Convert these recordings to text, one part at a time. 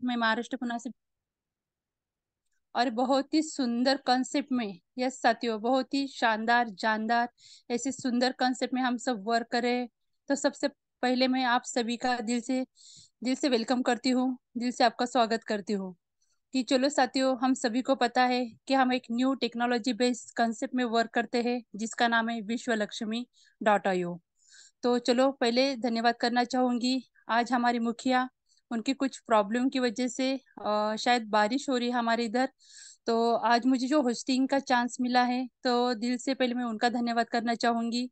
मैं महाराष्ट्र पुणे से, और बहुत ही सुंदर कॉन्सेप्ट में, यस साथियों, बहुत ही शानदार जानदार ऐसे सुंदर कॉन्सेप्ट में हम सब वर्क करें। तो सबसे पहले मैं आप सभी का दिल से वेलकम करती हूँ, दिल से आपका स्वागत करती हूँ। कि चलो साथियों, हम सभी को पता है कि हम एक न्यू टेक्नोलॉजी बेस्ड कंसेप्ट में वर्क करते हैं जिसका नाम है विश्व लक्ष्मी .io। तो चलो पहले धन्यवाद करना चाहूंगी। आज हमारी मुखिया, उनकी कुछ प्रॉब्लम की वजह से शायद बारिश हो रही है हमारे इधर। तो आज मुझे जो होस्टिंग का चांस मिला है, तो दिल से पहले मैं उनका धन्यवाद करना चाहूंगी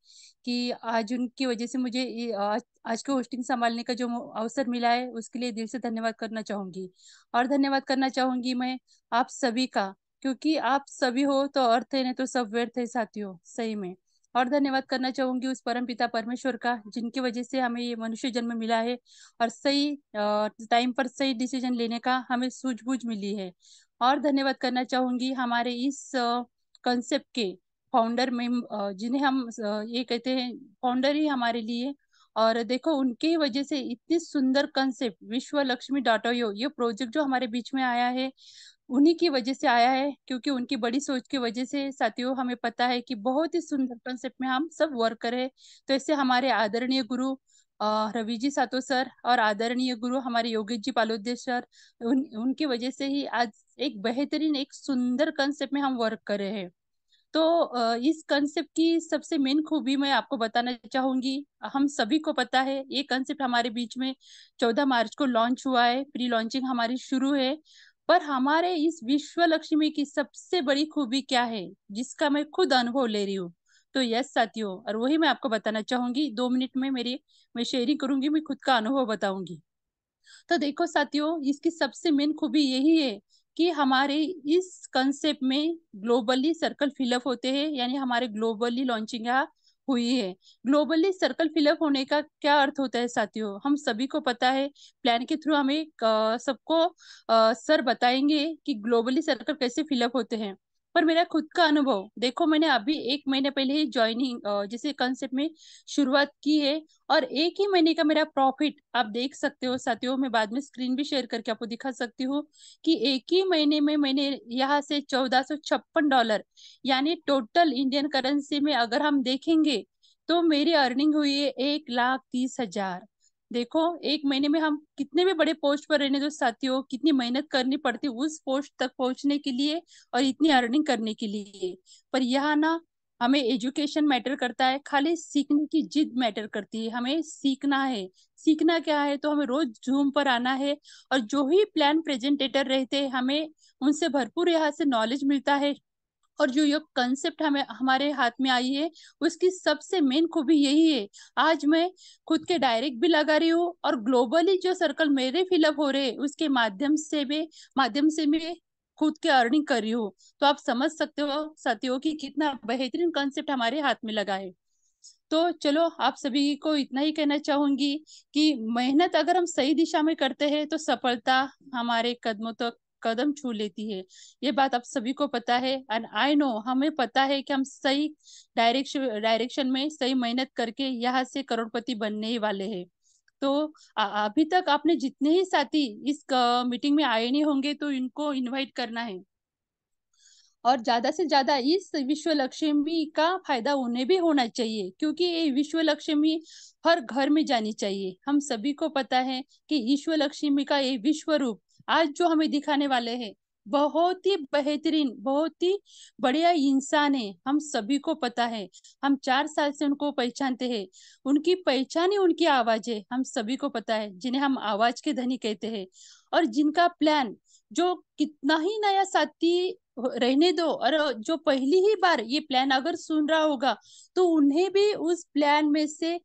कि आज उनकी वजह से मुझे आज के होस्टिंग संभालने का जो अवसर मिला है उसके लिए दिल से धन्यवाद करना चाहूंगी। और धन्यवाद करना चाहूंगी मैं आप सभी का, क्योंकि आप सभी हो तो अर्थ है, नहीं तो सब व्यर्थ है साथियों, सही में। और धन्यवाद करना चाहूंगी उस परम पिता परमेश्वर का जिनकी वजह से हमें ये मनुष्य जन्म मिला है और सही टाइम पर सही डिसीजन लेने का हमें सूझबूझ मिली है। और धन्यवाद करना चाहूंगी हमारे इस कंसेप्ट के फाउंडर में, जिन्हें हम ये कहते हैं फाउंडर ही हमारे लिए। और देखो उनकी वजह से इतनी सुंदर कंसेप्ट विश्व लक्ष्मी .io ये प्रोजेक्ट जो हमारे बीच में आया है, उन्हीं की वजह से आया है। क्योंकि उनकी बड़ी सोच की वजह से साथियों हमें पता है कि बहुत ही सुंदर कंसेप्ट में हम सब वर्क करें। तो ऐसे हमारे आदरणीय गुरु रवि जी सातो सर और आदरणीय गुरु हमारे योगेश जी पालोदे सर, उनकी वजह से ही आज एक बेहतरीन एक सुंदर कंसेप्ट में हम वर्क कर रहे हैं। तो इस कंसेप्ट की सबसे मेन खूबी मैं आपको बताना चाहूंगी। हम सभी को पता है ये कंसेप्ट हमारे बीच में 14 मार्च को लॉन्च हुआ है, प्री लॉन्चिंग हमारी शुरू है। पर हमारे इस विश्व लक्ष्मी की सबसे बड़ी खूबी क्या है, जिसका मैं खुद अनुभव ले रही हूँ। तो यस साथियों, और वही मैं आपको बताना चाहूंगी। 2 मिनट में मैं शेयरिंग करूंगी, मैं खुद का अनुभव बताऊंगी। तो देखो साथियों, इसकी सबसे मेन खूबी यही है कि हमारे इस कंसेप्ट में ग्लोबली सर्कल फिलअप होते हैं, यानी हमारे ग्लोबली लॉन्चिंग यहाँ हुई है। ग्लोबली सर्कल फिलअप होने का क्या अर्थ होता है साथियों, हम सभी को पता है। प्लान के थ्रू हमें सबको सर बताएंगे कि ग्लोबली सर्कल कैसे फिलअप होते हैं। पर मेरा खुद का अनुभव देखो, मैंने अभी 1 महीने पहले ही ज्वाइनिंग जैसे कंसेप्ट में शुरुआत की है। और 1 ही महीने का मेरा प्रॉफिट आप देख सकते हो साथियों, मैं बाद में स्क्रीन भी शेयर करके आपको दिखा सकती हूँ कि 1 ही महीने में मैंने यहाँ से $1456, यानी टोटल इंडियन करेंसी में अगर हम देखेंगे तो मेरी अर्निंग हुई है 1,30,000। देखो 1 महीने में हम कितने भी बड़े पोस्ट पर रहने दो साथियों, कितनी मेहनत करनी पड़ती उस पोस्ट तक पहुंचने के लिए और इतनी अर्निंग करने के लिए। पर यहाँ ना हमें एजुकेशन मैटर करता है, खाली सीखने की जिद मैटर करती है। हमें सीखना है। सीखना क्या है, तो हमें रोज जूम पर आना है और जो ही प्लान प्रेजेंटेटर रहते हैं हमें उनसे भरपूर यहाँ से नॉलेज मिलता है। और जो ये कंसेप्ट हमें हमारे हाथ में आई है उसकी सबसे मेन खूबी यही है, आज मैं खुद के डायरेक्ट भी लगा रही हूँ और ग्लोबली जो सर्कल मेरे फिलअप हो रहे हैं उसके माध्यम से मैं खुद के अर्निंग कर रही हूँ। तो आप समझ सकते हो साथियों कि कितना बेहतरीन कंसेप्ट हमारे हाथ में लगा है। तो चलो आप सभी को इतना ही कहना चाहूंगी कि मेहनत अगर हम सही दिशा में करते हैं तो सफलता हमारे कदमों तक कदम छू लेती है। ये बात आप सभी को पता है, एंड आई नो, हमें पता है कि हम सही डायरेक्शन में सही मेहनत करके यहाँ से करोड़पति बनने ही वाले हैं। तो अभी तक आपने जितने ही साथी इस मीटिंग में आए नहीं होंगे तो इनको इनवाइट करना है। और ज्यादा से ज्यादा इस विश्व लक्ष्मी का फायदा उन्हें भी होना चाहिए, क्योंकि ये विश्व लक्ष्मी हर घर में जानी चाहिए। हम सभी को पता है कि विश्व लक्ष्मी का ये विश्व रूप आज जो हमें दिखाने वाले हैं, बहुत ही बेहतरीन, बहुत ही बढ़िया इंसान है। हम सभी को पता है, हम 4 साल से उनको पहचानते हैं। उनकी पहचान ही उनकी आवाज है, हम सभी को पता है, जिन्हें हम आवाज के धनी कहते हैं। और जिनका प्लान, जो कितना ही नया साथी रहने दो, और जो पहली ही बार ये प्लान अगर सुन रहा होगा तो उन्हें भी उस प्लान में से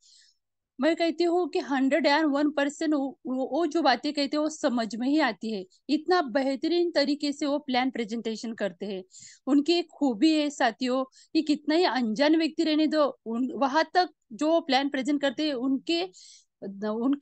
मैं कहती हूँ कि 101% वो जो बातें कहते हैं वो समझ में ही आती है। इतना बेहतरीन तरीके से वो प्लान प्रेजेंटेशन करते हैं। उनकी एक खूबी है साथियों कि कितना ही अनजान व्यक्ति रहने दो, उन वहां तक जो प्लान प्रेजेंट करते हैं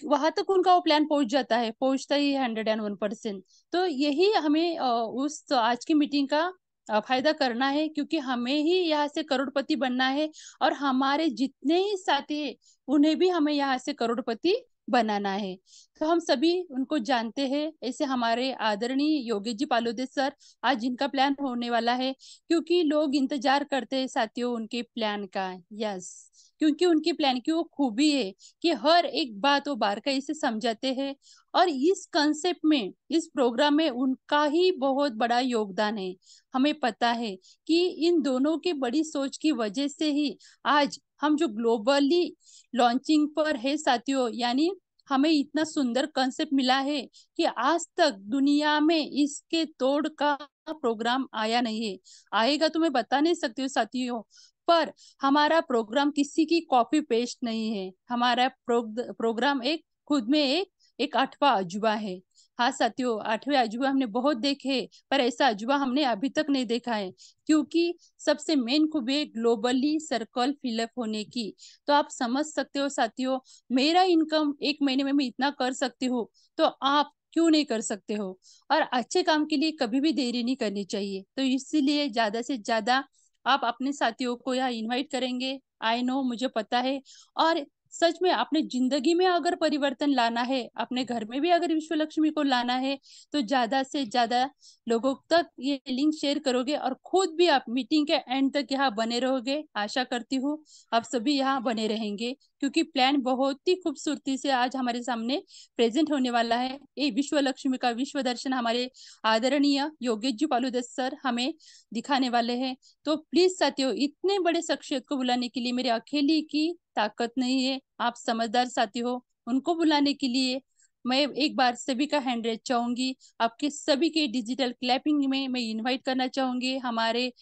वहां तक उनका वो प्लान पहुंच जाता है, पहुंचता ही 101%। तो यही हमें उस आज की मीटिंग का फायदा करना है, क्योंकि हमें ही यहाँ से करोड़पति बनना है। और हमारे जितने ही साथी हैं उन्हें भी हमें यहाँ से करोड़पति बनाना है। तो हम सभी उनको जानते हैं, ऐसे हमारे आदरणीय योगेश जी पालोदे सर, आज जिनका प्लान होने वाला है, क्योंकि लोग इंतजार करते हैं साथियों उनके प्लान का। यस, क्योंकि उनकी प्लान की वो खूबी है कि हर एक बात वो बारकाई से समझाते हैं। और इस कंसेप्ट में, इस प्रोग्राम में उनका ही बहुत बड़ा योगदान है। हमें पता है कि इन दोनों की बड़ी सोच की वजह से ही आज हम जो ग्लोबली लॉन्चिंग पर है साथियों, यानी हमें इतना सुंदर कंसेप्ट मिला है कि आज तक दुनिया में इसके तोड़ का प्रोग्राम आया नहीं है। आएगा तो मैं बता नहीं सकती हूँ साथियों, पर हमारा प्रोग्राम किसी की कॉपी पेस्ट नहीं है। हमारा प्रोग्राम एक खुद में एक आठवां अजूबा है। हाँ साथियों, आठवें अजूबा हमने बहुत देखे, पर ऐसा अजूबा हमने अभी तक नहीं देखा है, क्योंकि सबसे मेन खूबी है ग्लोबली सर्कल फिलअप होने की। तो आप समझ सकते हो साथियों, मेरा इनकम एक महीने में मैं इतना कर सकती हूँ, तो आप क्यों नहीं कर सकते हो। और अच्छे काम के लिए कभी भी देरी नहीं करनी चाहिए। तो इसीलिए ज्यादा से ज्यादा आप अपने साथियों को यहाँ इनवाइट करेंगे, आई नो, मुझे पता है। और सच में अपने जिंदगी में अगर परिवर्तन लाना है, अपने घर में भी अगर विश्व लक्ष्मी को लाना है, तो ज्यादा से ज्यादा लोगों तक ये लिंक शेयर करोगे, और खुद भी आप मीटिंग के एंड तक यहाँ बने रहोगे। आशा करती हूँ आप सभी यहाँ बने रहेंगे, क्योंकि प्लान बहुत ही खूबसूरती से आज हमारे सामने प्रेजेंट होने वाला है। ये विश्व लक्ष्मी का विश्व दर्शन हमारे आदरणीय योगेश जी पालुदस सर हमें दिखाने वाले हैं। तो प्लीज साथियों, इतने बड़े शख्सियत को बुलाने के लिए मेरे अकेली की ताकत नहीं है। आप समझदार साथी हो, उनको बुलाने के लिए मैं एक बार सभी का हैंड रेज चाहूंगी। आपके सभी के डिजिटल क्लैपिंग में मैं इनवाइट करना चाहूंगी हमारे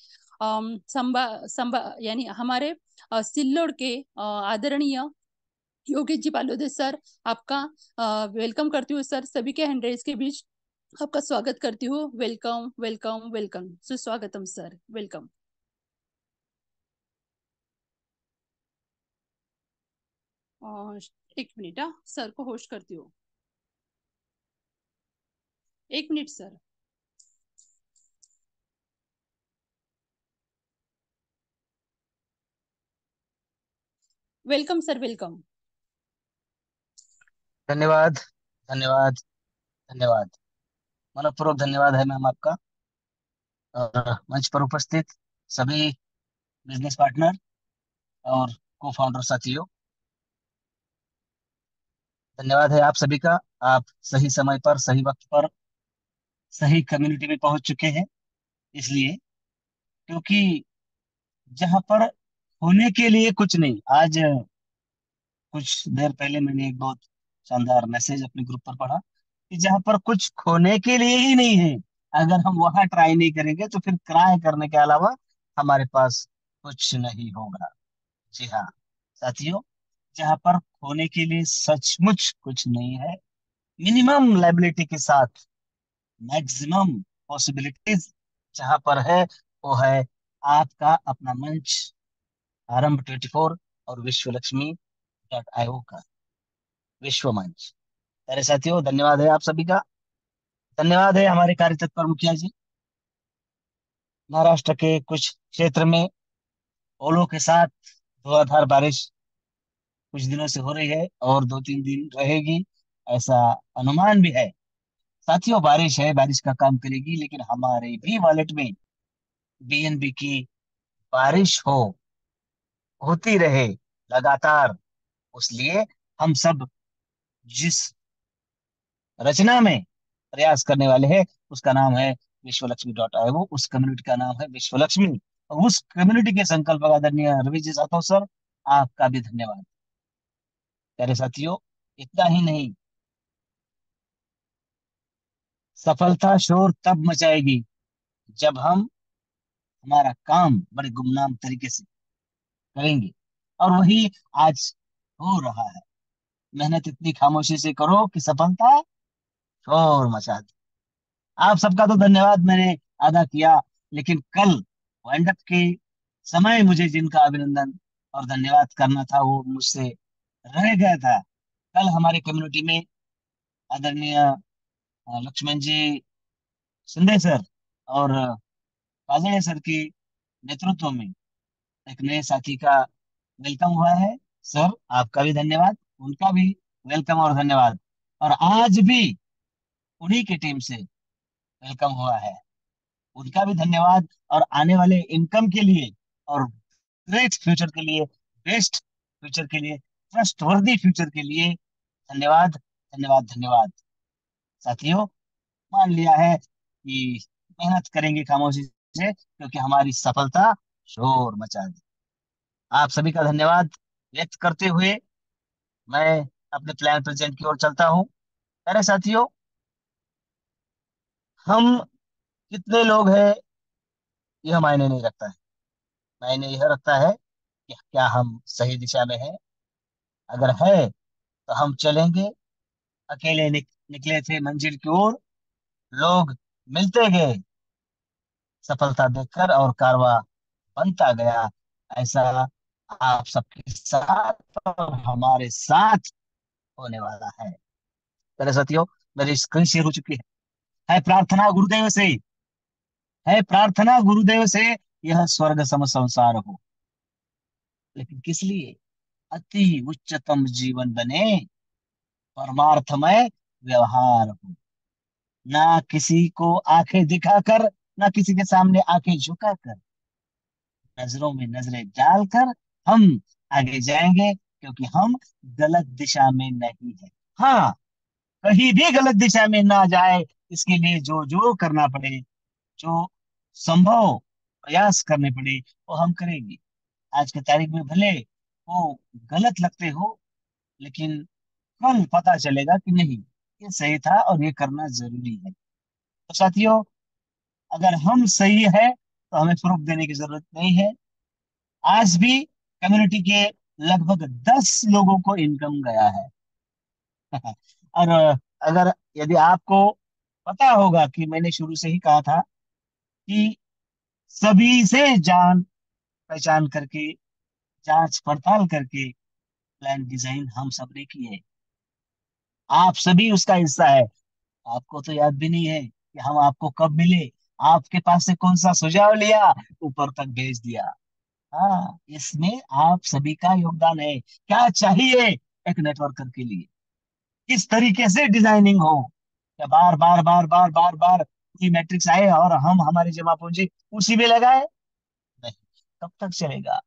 संभा संभा यानी हमारे सिल्लोड के आदरणीय योगेश जी पालोदे सर। आपका वेलकम करती हूँ सर, सभी के हैंड रेज के बीच आपका स्वागत करती हूँ। वेलकम वेलकम वेलकम, सुस्वागतम सर, वेलकम। एक मिनट, हाँ सर को होस्ट करती हूँ। एक minute sir. Welcome sir, welcome. धन्यवाद। धन्यवाद। धन्यवाद। मनपूर्वक धन्यवाद है मैम आपका। और मंच पर उपस्थित सभी बिजनेस पार्टनर और को फाउंडर साथियों, धन्यवाद है आप सभी का। आप सही समय पर, सही वक्त पर, सही कम्युनिटी में पहुंच चुके हैं। इसलिए, क्योंकि जहां पर होने के लिए कुछ नहीं, आज कुछ देर पहले मैंने एक बहुत शानदार मैसेज अपने ग्रुप पर पढ़ा कि जहां पर कुछ खोने के लिए ही नहीं है, अगर हम वहां ट्राई नहीं करेंगे तो फिर क्राई करने के अलावा हमारे पास कुछ नहीं होगा। जी हाँ साथियों, जहां पर खोने के लिए सचमुच कुछ नहीं है, मिनिमम लाइबिलिटी के साथ मैक्सिमम पॉसिबिलिटीज जहां पर है, वो है आपका अपना मंच, आरंभ 24 और विश्व लक्ष्मी .io का विश्व मंच। प्यारे साथियों, धन्यवाद है आप सभी का। धन्यवाद है हमारे कार्य तत्पर मुखिया जी। महाराष्ट्र के कुछ क्षेत्र में ओलों के साथ धुआंधार बारिश कुछ दिनों से हो रही है और 2-3 दिन रहेगी, ऐसा अनुमान भी है। साथियों, बारिश है, बारिश का काम करेगी, लेकिन हमारे भी वॉलेट में बीएनबी की बारिश होती रहे लगातार। इसलिए हम सब जिस रचना में प्रयास करने वाले हैं, उसका नाम है विश्व लक्ष्मी .io। उस कम्युनिटी का नाम है विश्व लक्ष्मी। और उस कम्युनिटी के संकल्पक आदरणीय रवि जी साथो सर, आपका भी धन्यवाद। प्यारे साथियों, इतना ही नहीं, सफलता शोर तब मचाएगी जब हम हमारा काम बड़े गुमनाम तरीके से करेंगे, और वही आज हो रहा है। मेहनत इतनी खामोशी से करो कि सफलता शोर मचा दे। आप सबका तो धन्यवाद मैंने अदा किया, लेकिन कल वाइंड अप के समय मुझे जिनका अभिनंदन और धन्यवाद करना था, वो मुझसे रह गया था। कल हमारी कम्युनिटी में आदरणीय लक्ष्मण जी शिंदे सर और काजळे सर के नेतृत्व में एक नए साथी का वेलकम हुआ है। सर, आपका भी धन्यवाद, उनका भी वेलकम और धन्यवाद। और आज भी उन्हीं की टीम से वेलकम हुआ है, उनका भी धन्यवाद। और आने वाले इनकम के लिए और ग्रेट फ्यूचर के लिए, बेस्ट फ्यूचर के लिए, ट्रस्टवर्दी फ्यूचर के लिए धन्यवाद, धन्यवाद, धन्यवाद। साथियों, मान लिया है कि मेहनत करेंगे खामोशी से, क्योंकि हमारी सफलता शोर मचा दे। आप सभी का धन्यवाद व्यक्त करते हुए मैं अपने प्लान प्रेजेंट की ओर चलता हूँ। मेरे साथियों, हम कितने लोग हैं यह मायने नहीं रखता है। मायने यह रखता है कि क्या हम सही दिशा में हैं। अगर है तो हम चलेंगे। अकेले निकले थे मंजिल की ओर, लोग मिलते गए सफलता देखकर, और कारवां बनता गया। ऐसा आप सबके साथ और हमारे साथ होने वाला है। मेरे साथियों, मेरी स्क्रीन शेयर हो चुकी है प्रार्थना गुरुदेव से, है प्रार्थना गुरुदेव से, यह स्वर्ग सम संसार हो, लेकिन किस लिए? अति उच्चतम जीवन बने, परमार्थमय व्यवहार हो। ना किसी को आंखें दिखाकर, ना किसी के सामने आंखें झुकाकर, नजरों में नजरें डालकर हम आगे जाएंगे, क्योंकि हम गलत दिशा में नहीं है। हाँ, कहीं भी गलत दिशा में ना जाए, इसके लिए जो जो करना पड़े, जो संभव प्रयास करने पड़े, वो हम करेंगे। आज की तारीख में भले वो गलत लगते हो, लेकिन कल पता चलेगा कि नहीं, ये सही था और ये करना जरूरी है। तो साथियों, अगर हम सही है तो हमें प्रूफ देने की जरूरत नहीं है। आज भी कम्युनिटी के लगभग 10 लोगों को इनकम गया है। और अगर यदि आपको पता होगा कि मैंने शुरू से ही कहा था कि सभी से जान पहचान करके, जांच पड़ताल करके प्लान डिजाइन हम सब ने की है। आप सभी उसका हिस्सा है। आपको तो याद भी नहीं है कि हम आपको कब मिले, आपके पास से कौन सा सुझाव लिया, ऊपर तक भेज दिया। हाँ, इसमें आप सभी का योगदान है। क्या चाहिए एक नेटवर्कर के लिए? किस तरीके से डिजाइनिंग हो? क्या बार बार बार बार बार बार वही मैट्रिक्स आए और हम हमारी जमा पूंजी उसी में लगाए? नहीं, कब तक चलेगा?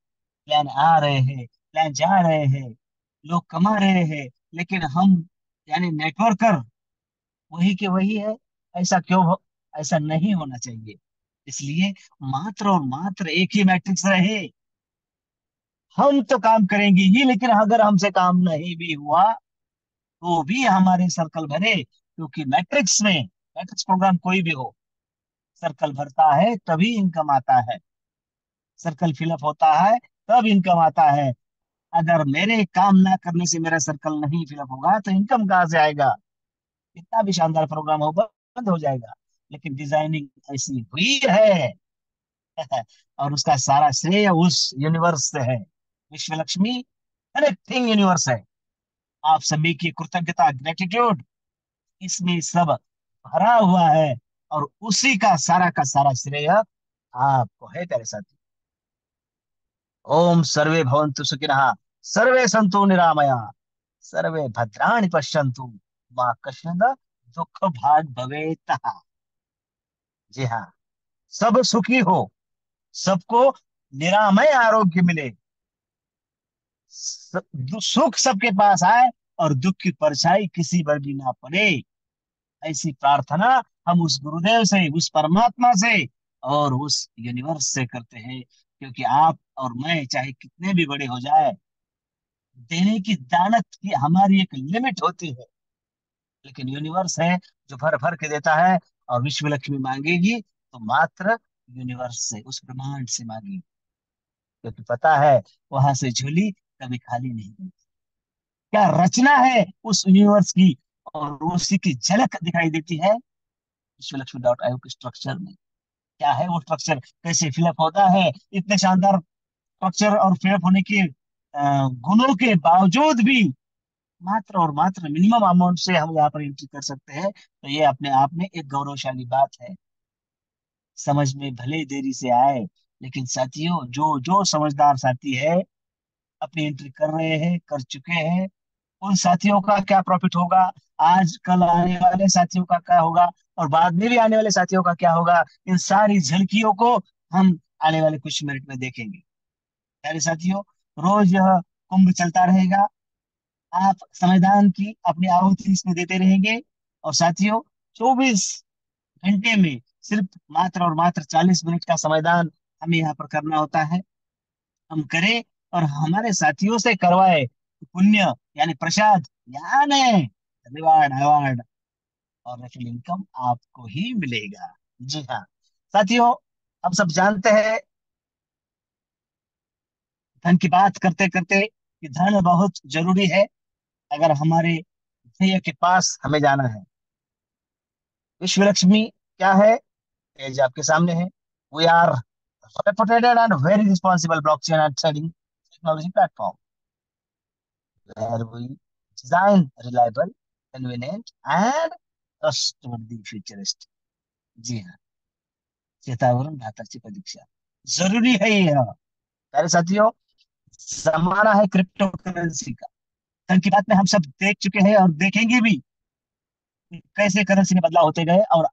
प्लान आ रहे हैं, प्लान जा रहे हैं, लोग कमा रहे हैं, लेकिन हम यानी नेटवर्कर वही के वही है। ऐसा क्यों हो? ऐसा नहीं होना चाहिए। इसलिए मात्र और मात्र एक ही मैट्रिक्स रहे। हम तो काम करेंगे ही, लेकिन अगर हमसे काम नहीं भी हुआ तो भी हमारे सर्कल भरे, क्योंकि मैट्रिक्स प्रोग्राम कोई भी हो, सर्कल भरता है तभी इनकम आता है। सर्कल फिलअप होता है तब इनकम आता है। अगर मेरे काम ना करने से मेरा सर्कल नहीं फिलअप होगा तो इनकम कहाँ से आएगा? कितना भी शानदार प्रोग्राम हो, बंद हो जाएगा। लेकिन डिजाइनिंग ऐसी हुई है और उसका सारा श्रेय उस यूनिवर्स से है। विश्व लक्ष्मी कनेक्टिंग यूनिवर्स है। आप सभी की कृतज्ञता, ग्रेटिट्यूड इसमें सब भरा हुआ है, और उसी का सारा श्रेय आपको है प्यारे साथी। ओम सर्वे भवन्तु सुखिनः, सर्वे सन्तु निरामया, सर्वे भद्राणि पश्यन्तु, मां कश्चित् दुख भाग भवेतः। जी हाँ, सब सुखी हो, सबको निरामय आरोग्य मिले, सुख सबके पास आए, और दुख की परछाई किसी पर भी ना पड़े। ऐसी प्रार्थना हम उस गुरुदेव से, उस परमात्मा से और उस यूनिवर्स से करते हैं। क्योंकि आप और मैं चाहे कितने भी बड़े हो जाए, देने की दानत की हमारी एक लिमिट होती है, लेकिन यूनिवर्स है जो भर भर के देता है। और विश्व लक्ष्मी मांगेगी तो मात्र यूनिवर्स से, उस ब्रह्मांड से मांगेगी, क्योंकि पता है वहां से झोली कभी खाली नहीं होती। क्या रचना है उस यूनिवर्स की, और उसी की झलक दिखाई देती है विश्वलक्ष्मी.io के स्ट्रक्चर में। क्या है वो स्ट्रक्चर, कैसे फिलअप होता है? इतने शानदार स्ट्रक्चर और फिलअप होने के गुणों के बावजूद भी मात्र और मात्र मिनिमम अमाउंट से हम यहाँ पर एंट्री कर सकते हैं, तो ये अपने आप में एक गौरवशाली बात है। समझ में भले देरी से आए, लेकिन साथियों, जो जो समझदार साथी है अपनी एंट्री कर रहे हैं, कर चुके हैं, उन साथियों का क्या प्रॉफिट होगा, आज कल आने वाले साथियों का क्या होगा, और बाद में भी आने वाले साथियों का क्या होगा, इन सारी झलकियों को हम आने वाले कुछ मिनट में देखेंगे। प्यारे साथियों, रोज यह कुंभ चलता रहेगा। आप संविधान की अपनी आहुति इसमें देते रहेंगे। और साथियों, 24 घंटे में सिर्फ मात्र और मात्र 40 मिनट का संविधान हमें यहाँ पर करना होता है। हम करें और हमारे साथियों से करवाए, तो पुण्य यानी प्रसाद, यानी रिवार्ड, अवार्ड और रेफरल इनकम आपको ही मिलेगा। जी हाँ साथियों, हम सब जानते हैं धन की बात करते करते कि धन बहुत जरूरी है अगर हमारे ध्येय के पास हमें जाना है। विश्व लक्ष्मी क्या है, पेज आपके सामने है। We are reputed and very responsible blockchain and trading technology platform where we design reliable, convenient and trustworthy futurist। जी हाँ, चेतावनी धातरची परीक्षा जरूरी है यह। प्यारे साथियों, जमाना है क्रिप्टो करेंसी का। धन की बात में हम सब देख चुके हैं और देखेंगे भी कि कैसे करेंसी में बदलाव होते गए, और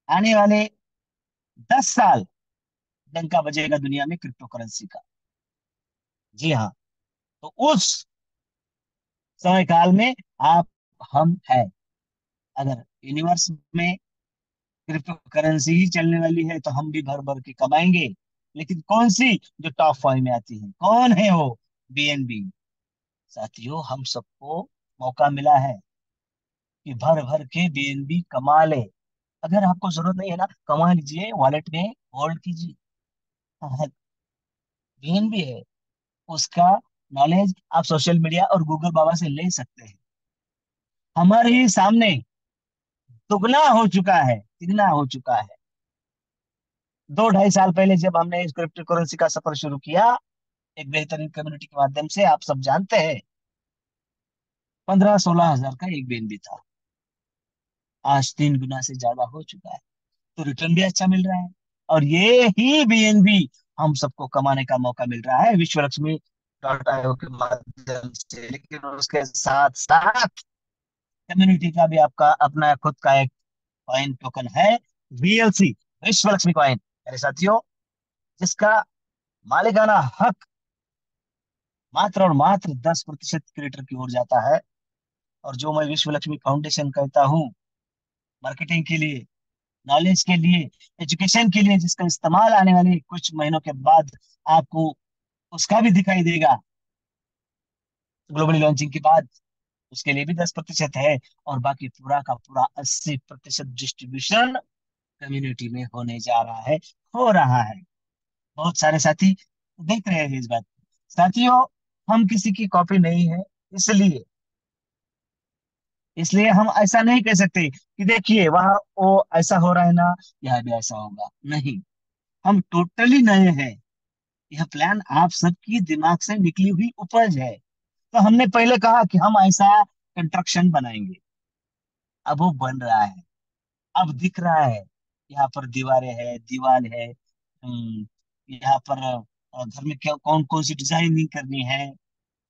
आने वाले 10 साल डंका बजेगा दुनिया में क्रिप्टो करेंसी का। जी हाँ, तो उस समय काल में आप हम है, अगर यूनिवर्स में क्रिप्टो करेंसी ही चलने वाली है तो हम भी भर भर के कमाएंगे। लेकिन कौन सी जो टॉप 5 में आती है, कौन है वो? बीएनबी। साथियों, हम सबको मौका मिला है कि भर भर के बीएनबी कमा ले। अगर आपको जरूरत नहीं है ना, कमा लीजिए, वॉलेट में होल्ड कीजिए। बीएनबी है, उसका नॉलेज आप सोशल मीडिया और गूगल बाबा से ले सकते हैं। हमारे ही सामने दुगना हो चुका है, तिगना हो चुका है। 2 ढाई साल पहले जब हमने इस क्रिप्टो करेंसी का सफर शुरू किया, एक बेहतरीन कम्युनिटी के माध्यम से, आप सब जानते हैं, 15-16 हजार का एक बीएनबी था। आज 3 गुना से ज्यादा हो चुका है। तो रिटर्न भी अच्छा मिल रहा है। और ये ही बीएनबी हम सबको कमाने का मौका मिल रहा है विश्व लक्ष्मी .io के माध्यम से। लेकिन उसके साथ साथ कम्युनिटी का भी आपका अपना खुद का एक कॉइन टोकन है, वीएलसी, विश्व लक्ष्मी कॉइन। मेरे साथियों, जिसका मालिकाना हक मात्र और मात्र 10% क्रिएटर की ओर जाता है, और जो मैं विश्व लक्ष्मी फाउंडेशन कहता हूँ मार्केटिंग के लिए, नॉलेज के लिए, एजुकेशन के लिए, जिसका इस्तेमाल आने वाले कुछ महीनों के बाद आपको उसका भी दिखाई देगा ग्लोबली लॉन्चिंग के बाद, उसके लिए भी 10% है। और बाकी पूरा का पूरा 80% डिस्ट्रीब्यूशन कम्युनिटी में होने जा रहा है, हो रहा है। बहुत सारे साथी देख रहे हैं इस बात को। साथियों, हम किसी की कॉपी नहीं है, इसलिए इसलिए हम ऐसा नहीं कह सकते कि देखिए वहां वो ऐसा हो रहा है ना, यहाँ भी ऐसा होगा। नहीं, हम टोटली नए हैं। यह प्लान आप सबकी दिमाग से निकली हुई उपज है। तो हमने पहले कहा कि हम ऐसा कंस्ट्रक्शन बनाएंगे, अब वो बन रहा है, अब दिख रहा है। यहाँ पर दीवारें है, दीवार है, यहाँ पर घर में क्या कौन कौन सी डिजाइनिंग करनी है,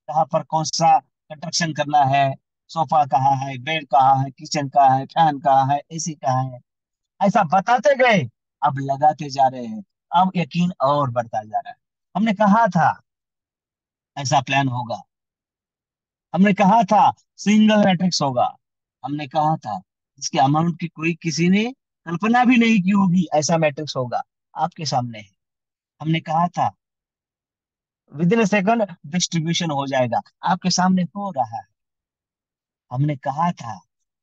कहाँ पर कौन सा कंस्ट्रक्शन करना है, सोफा कहाँ है, बेड कहाँ है, किचन कहाँ है, फैन कहाँ है, एसी कहाँ है, ऐसा बताते गए, अब लगाते जा रहे हैं। अब यकीन और बढ़ता जा रहा है। हमने कहा था ऐसा प्लान होगा, हमने कहा था सिंगल मैट्रिक्स होगा, हमने कहा था इसके अमाउंट की कोई किसी ने कल्पना भी नहीं की होगी, ऐसा मैट्रिक्स होगा। आपके सामने है। हमने कहा था विद इन सेकंड डिस्ट्रीब्यूशन हो जाएगा, आपके सामने हो रहा है। हमने कहा था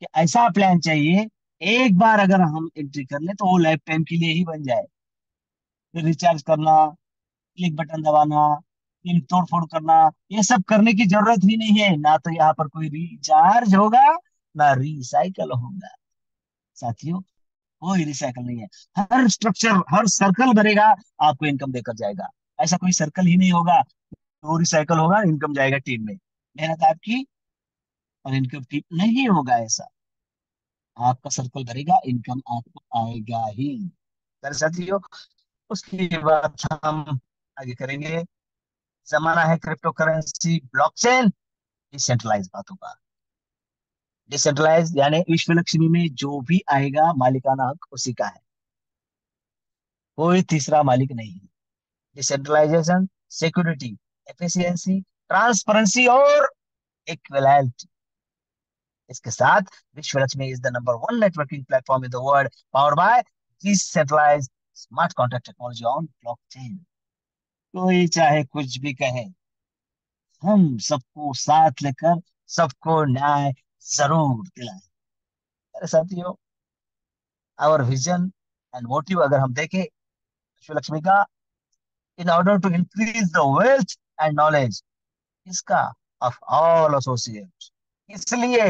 कि ऐसा प्लान चाहिए, एक बार अगर हम एंट्री कर ले तो वो लाइफ टाइम के लिए ही बन जाए। फिर रिचार्ज करना, क्लिक बटन दबाना, पिन तोड़ फोड़ करना, ये सब करने की जरूरत ही नहीं है। ना तो यहाँ पर कोई रिचार्ज होगा, ना रिसाइकल होगा। साथियों, कोई रिसाइकल नहीं है। हर स्ट्रक्चर, हर सर्कल बनेगा, आपको इनकम देकर जाएगा। ऐसा कोई सर्कल ही नहीं होगा तो रिसाइकल होगा, इनकम जाएगा टीम में। मेहनत आपकी और इनकम टीम, नहीं होगा ऐसा। आपका सर्कल भरेगा, इनकम आपको आएगा ही। तर साथियों, उसके बाद हम आगे करेंगे। जमाना है क्रिप्टो करेंसी, ब्लॉकचेन डिसेंट्रलाइज बातों का। डिसेंट्रलाइज यानी विश्व लक्ष्मी में जो भी आएगा मालिकाना हक उसी का है, कोई तीसरा मालिक नहीं है। डिसेंट्रलाइजेशन, सिक्योरिटी, एफिशिएंसी, ट्रांसपेरेंसी और इक्वलिटी। इसके साथ Vishwa Lakshmi is the number one networking platform in the world, powered by decentralized smart contract technology on blockchain. कोई चाहे कुछ भी कहे, हम सबको साथ लेकर सबको न्याय जरूर दिलाएं। अरे साथियों, और विजन एंड मोटिव अगर हम देखें विश्व लक्ष्मी का, in order to increase the wealth and knowledge इसका ऑफ ऑल एसोसिएट्स, इसलिए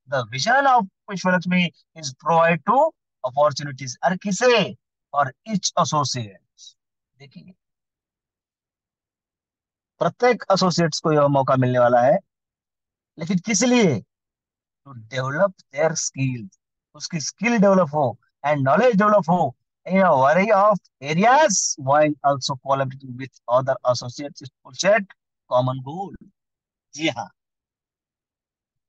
the vision of Vishwa Lakshmi is provide to opportunities हर किसे और ईच एसोसिएट। देखिए, प्रत्येक एसोसिएट्स को यह मौका मिलने वाला है, लेकिन किस लिए? टू डेवलप देयर स्किल, उसकी स्किल डेवलप हो एंड नॉलेज डेवलप हो in a variety of areas while also collaborating with other associates to set common goal। जी हाँ,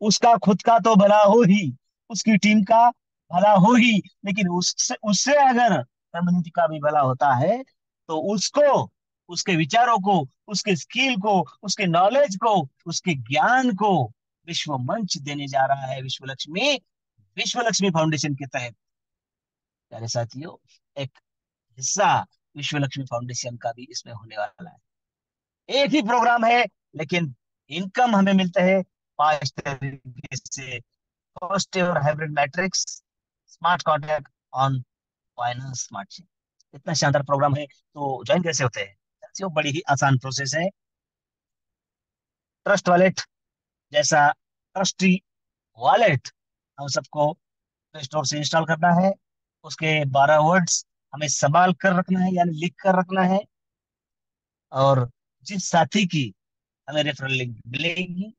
उसका खुद का तो भला हो ही, उसकी टीम का भला हो ही, लेकिन उससे उससे अगर कम्युनिटी का भी भला होता है तो उसको, उसके विचारों को, उसके स्किल को, उसके नॉलेज को, उसके ज्ञान को विश्व मंच देने जा रहा है विश्व लक्ष्मी, विश्व लक्ष्मी फाउंडेशन के तहत। प्यारे साथियों, एक हिस्सा विश्व लक्ष्मी फाउंडेशन का भी इसमें होने वाला है। एक ही प्रोग्राम है, लेकिन इनकम हमें मिलता है 5 तरीके से। फर्स्ट और hybrid matrix, smart contract on finance smart chain. इतना शानदार प्रोग्राम है, तो ज्वाइन कैसे होते हैं साथियों? बड़ी ही आसान प्रोसेस है। ट्रस्ट वॉलेट जैसा ट्रस्टी वॉलेट हम सबको प्ले स्टोर से इंस्टॉल करना है। उसके 12 वर्ड्स हमें संभाल कर रखना है, यानी लिख कर रखना है। और जिस साथी की हमें रेफरल लिंक मिलेगी,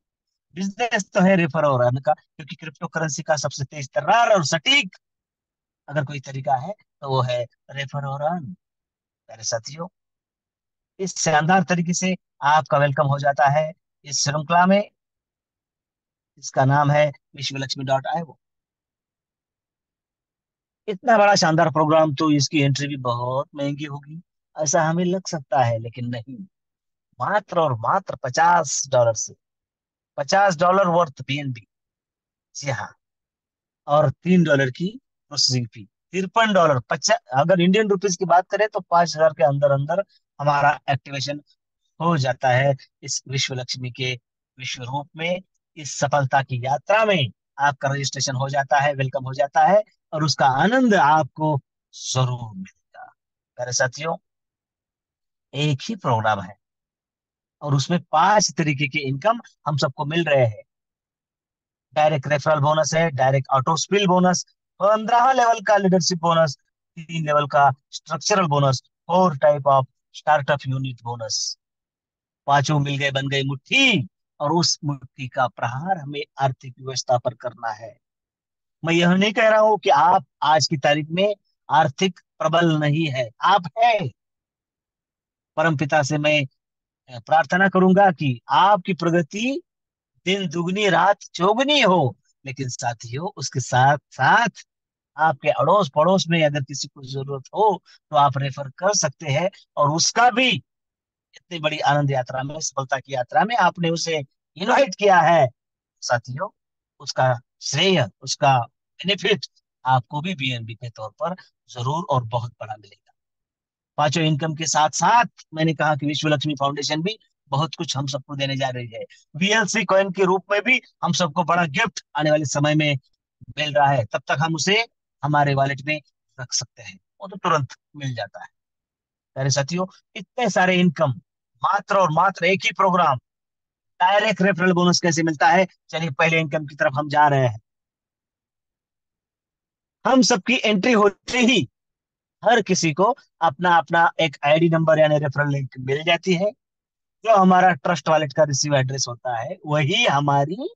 बिजनेस तो है रेफर और अर्न का, क्योंकि क्रिप्टो करेंसी का सबसे तेज तर्रार और सटीक अगर कोई तरीका है तो वो है रेफर और अर्न। मेरे साथियों, इस शानदार तरीके से आपका वेलकम हो जाता है इस श्रृंखला में। इसका नाम है विश्वलक्ष्मी.io। इतना बड़ा शानदार प्रोग्राम, तो इसकी एंट्री भी बहुत महंगी होगी ऐसा हमें लग सकता है, लेकिन नहीं। मात्र और मात्र $50 से, $50 वर्थ बीएनबी। जी हाँ, और $3 की प्रोसेसिंग फी, $53। 50, अगर इंडियन रुपीज की बात करें तो 5,000 के अंदर अंदर हमारा एक्टिवेशन हो जाता है इस विश्व लक्ष्मी के विश्व रूप में। इस सफलता की यात्रा में आपका रजिस्ट्रेशन हो जाता है, वेलकम हो जाता है, और उसका आनंद आपको जरूर मिलेगा। मेरे साथियों, एक ही प्रोग्राम है और उसमें 5 तरीके के इनकम हम सबको मिल रहे हैं। डायरेक्ट रेफरल बोनस है, direct auto spill bonus, 15 level का लीडरशिप बोनस, 3 लेवल का structural bonus, 4 type of startup unit bonus. पांचों मिल गए, बन गई मुट्ठी, और उस मुट्ठी का प्रहार हमें आर्थिक व्यवस्था पर करना है। मैं यह नहीं कह रहा हूं कि आप आज की तारीख में आर्थिक प्रबल नहीं है, आप है। परम पिता से मैं प्रार्थना करूंगा कि आपकी प्रगति दिन दुगनी रात चौगनी हो, लेकिन साथियों उसके साथ साथ आपके अड़ोस पड़ोस में अगर किसी को जरूरत हो तो आप रेफर कर सकते हैं, और उसका भी इतनी बड़ी आनंद यात्रा में, सफलता की यात्रा में आपने उसे इनवाइट किया है। साथियों, उसका श्रेय, उसका बेनिफिट आपको भी बीएनबी के तौर पर जरूर और बहुत बड़ा मिलेगा। पांचों इनकम के साथ साथ मैंने कहा कि विश्व लक्ष्मी फाउंडेशन भी बहुत कुछ हम सबको देने जा रही है। वीएलसी कॉइन के रूप में भी हम सबको बड़ा गिफ्ट आने वाले समय में मिल रहा है। तब तक हम उसे हमारे वॉलेट में रख सकते हैं, वो तो तुरंत मिल जाता है। मेरे साथियों, इतने सारे इनकम मात्र और मात्र एक ही प्रोग्राम। डायरेक्ट रेफरल बोनस कैसे मिलता है? चलिए पहले इनकम की तरफ हम जा रहे हैं। हम सबकी एंट्री होते ही हर किसी को अपना अपना एक आईडी नंबर यानी रेफरल लिंक मिल जाती है। जो हमारा ट्रस्ट वॉलेट का रिसीव एड्रेस होता है वही हमारी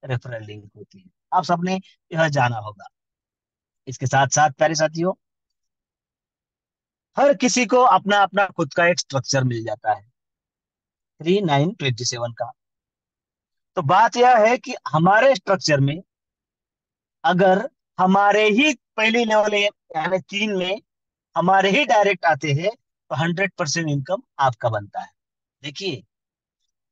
रेफरल लिंक होती है। आप सबने यह जाना होगा। इसके साथ साथ प्यारे साथियों, हर किसी को अपना अपना खुद का एक स्ट्रक्चर मिल जाता है 3927 का। तो बात यह है कि हमारे स्ट्रक्चर में अगर हमारे ही पहली लेवल यानी 3 में हमारे ही डायरेक्ट आते हैं तो 100% इनकम आपका बनता है। देखिए,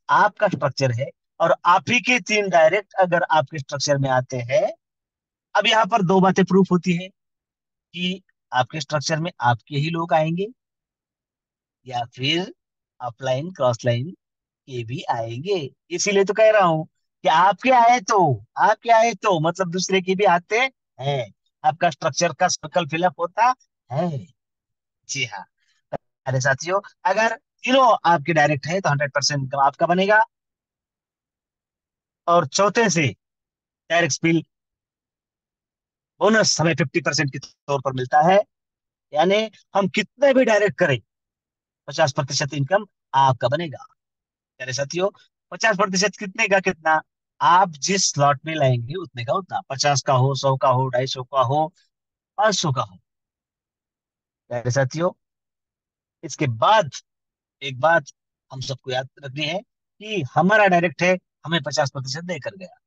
आपका स्ट्रक्चर है और आप ही के 3 डायरेक्ट अगर आपके स्ट्रक्चर में आते हैं। अब यहाँ पर दो बातें प्रूफ होती है कि आपके स्ट्रक्चर में आपके ही लोग आएंगे या फिर अपलाइन क्रॉस लाइन के भी आएंगे। इसीलिए तो कह रहा हूं कि आपके आए तो मतलब दूसरे के भी आते हैं। आपका स्ट्रक्चर का सर्कल फिलअप होता है। जी हाँ। अरे साथियों, अगर तीनों आपके डायरेक्ट है तो 100% इनकम आपका बनेगा। और चौथे से डायरेक्ट स्पिल बोनस हमें 50% के तौर पर मिलता है। यानी हम कितने भी डायरेक्ट करें, 50% इनकम आपका बनेगा। मेरे साथियों, 50% कितने का कितना, आप जिस स्लॉट में लाएंगे उतने का उतना, 50 का हो, 100 का हो, 250 का हो, 500 का हो। मेरे साथियों, इसके बाद एक बात हम सबको याद रखनी है कि हमारा डायरेक्ट है, हमें 50% देकर गया,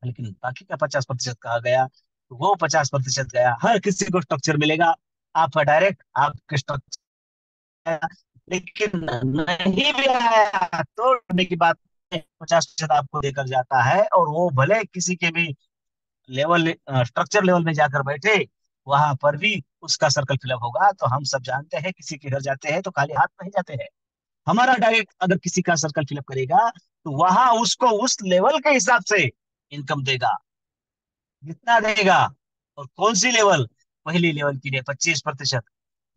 लेकिन बाकी का 50% कहा गया, तो वो 50% गया। हर किसी को स्ट्रक्चर मिलेगा, आपका डायरेक्ट आपके स्ट्रक्चर, लेकिन नहीं भी आया तो करने की बात, 50% आपको देकर जाता है। और वो भले किसी के भी लेवल स्ट्रक्चर लेवल में जाकर बैठे, वहां पर भी उसका सर्कल फिलअप होगा। तो हम सब जानते हैं किसी के घर जाते हैं तो खाली हाथ नहीं जाते हैं। हमारा डायरेक्ट अगर किसी का सर्कल फिलअप करेगा तो वहां उसको उस लेवल के हिसाब से इनकम देगा, जितना देगा। और कौन सी लेवल, पहली लेवल के लिए 25%,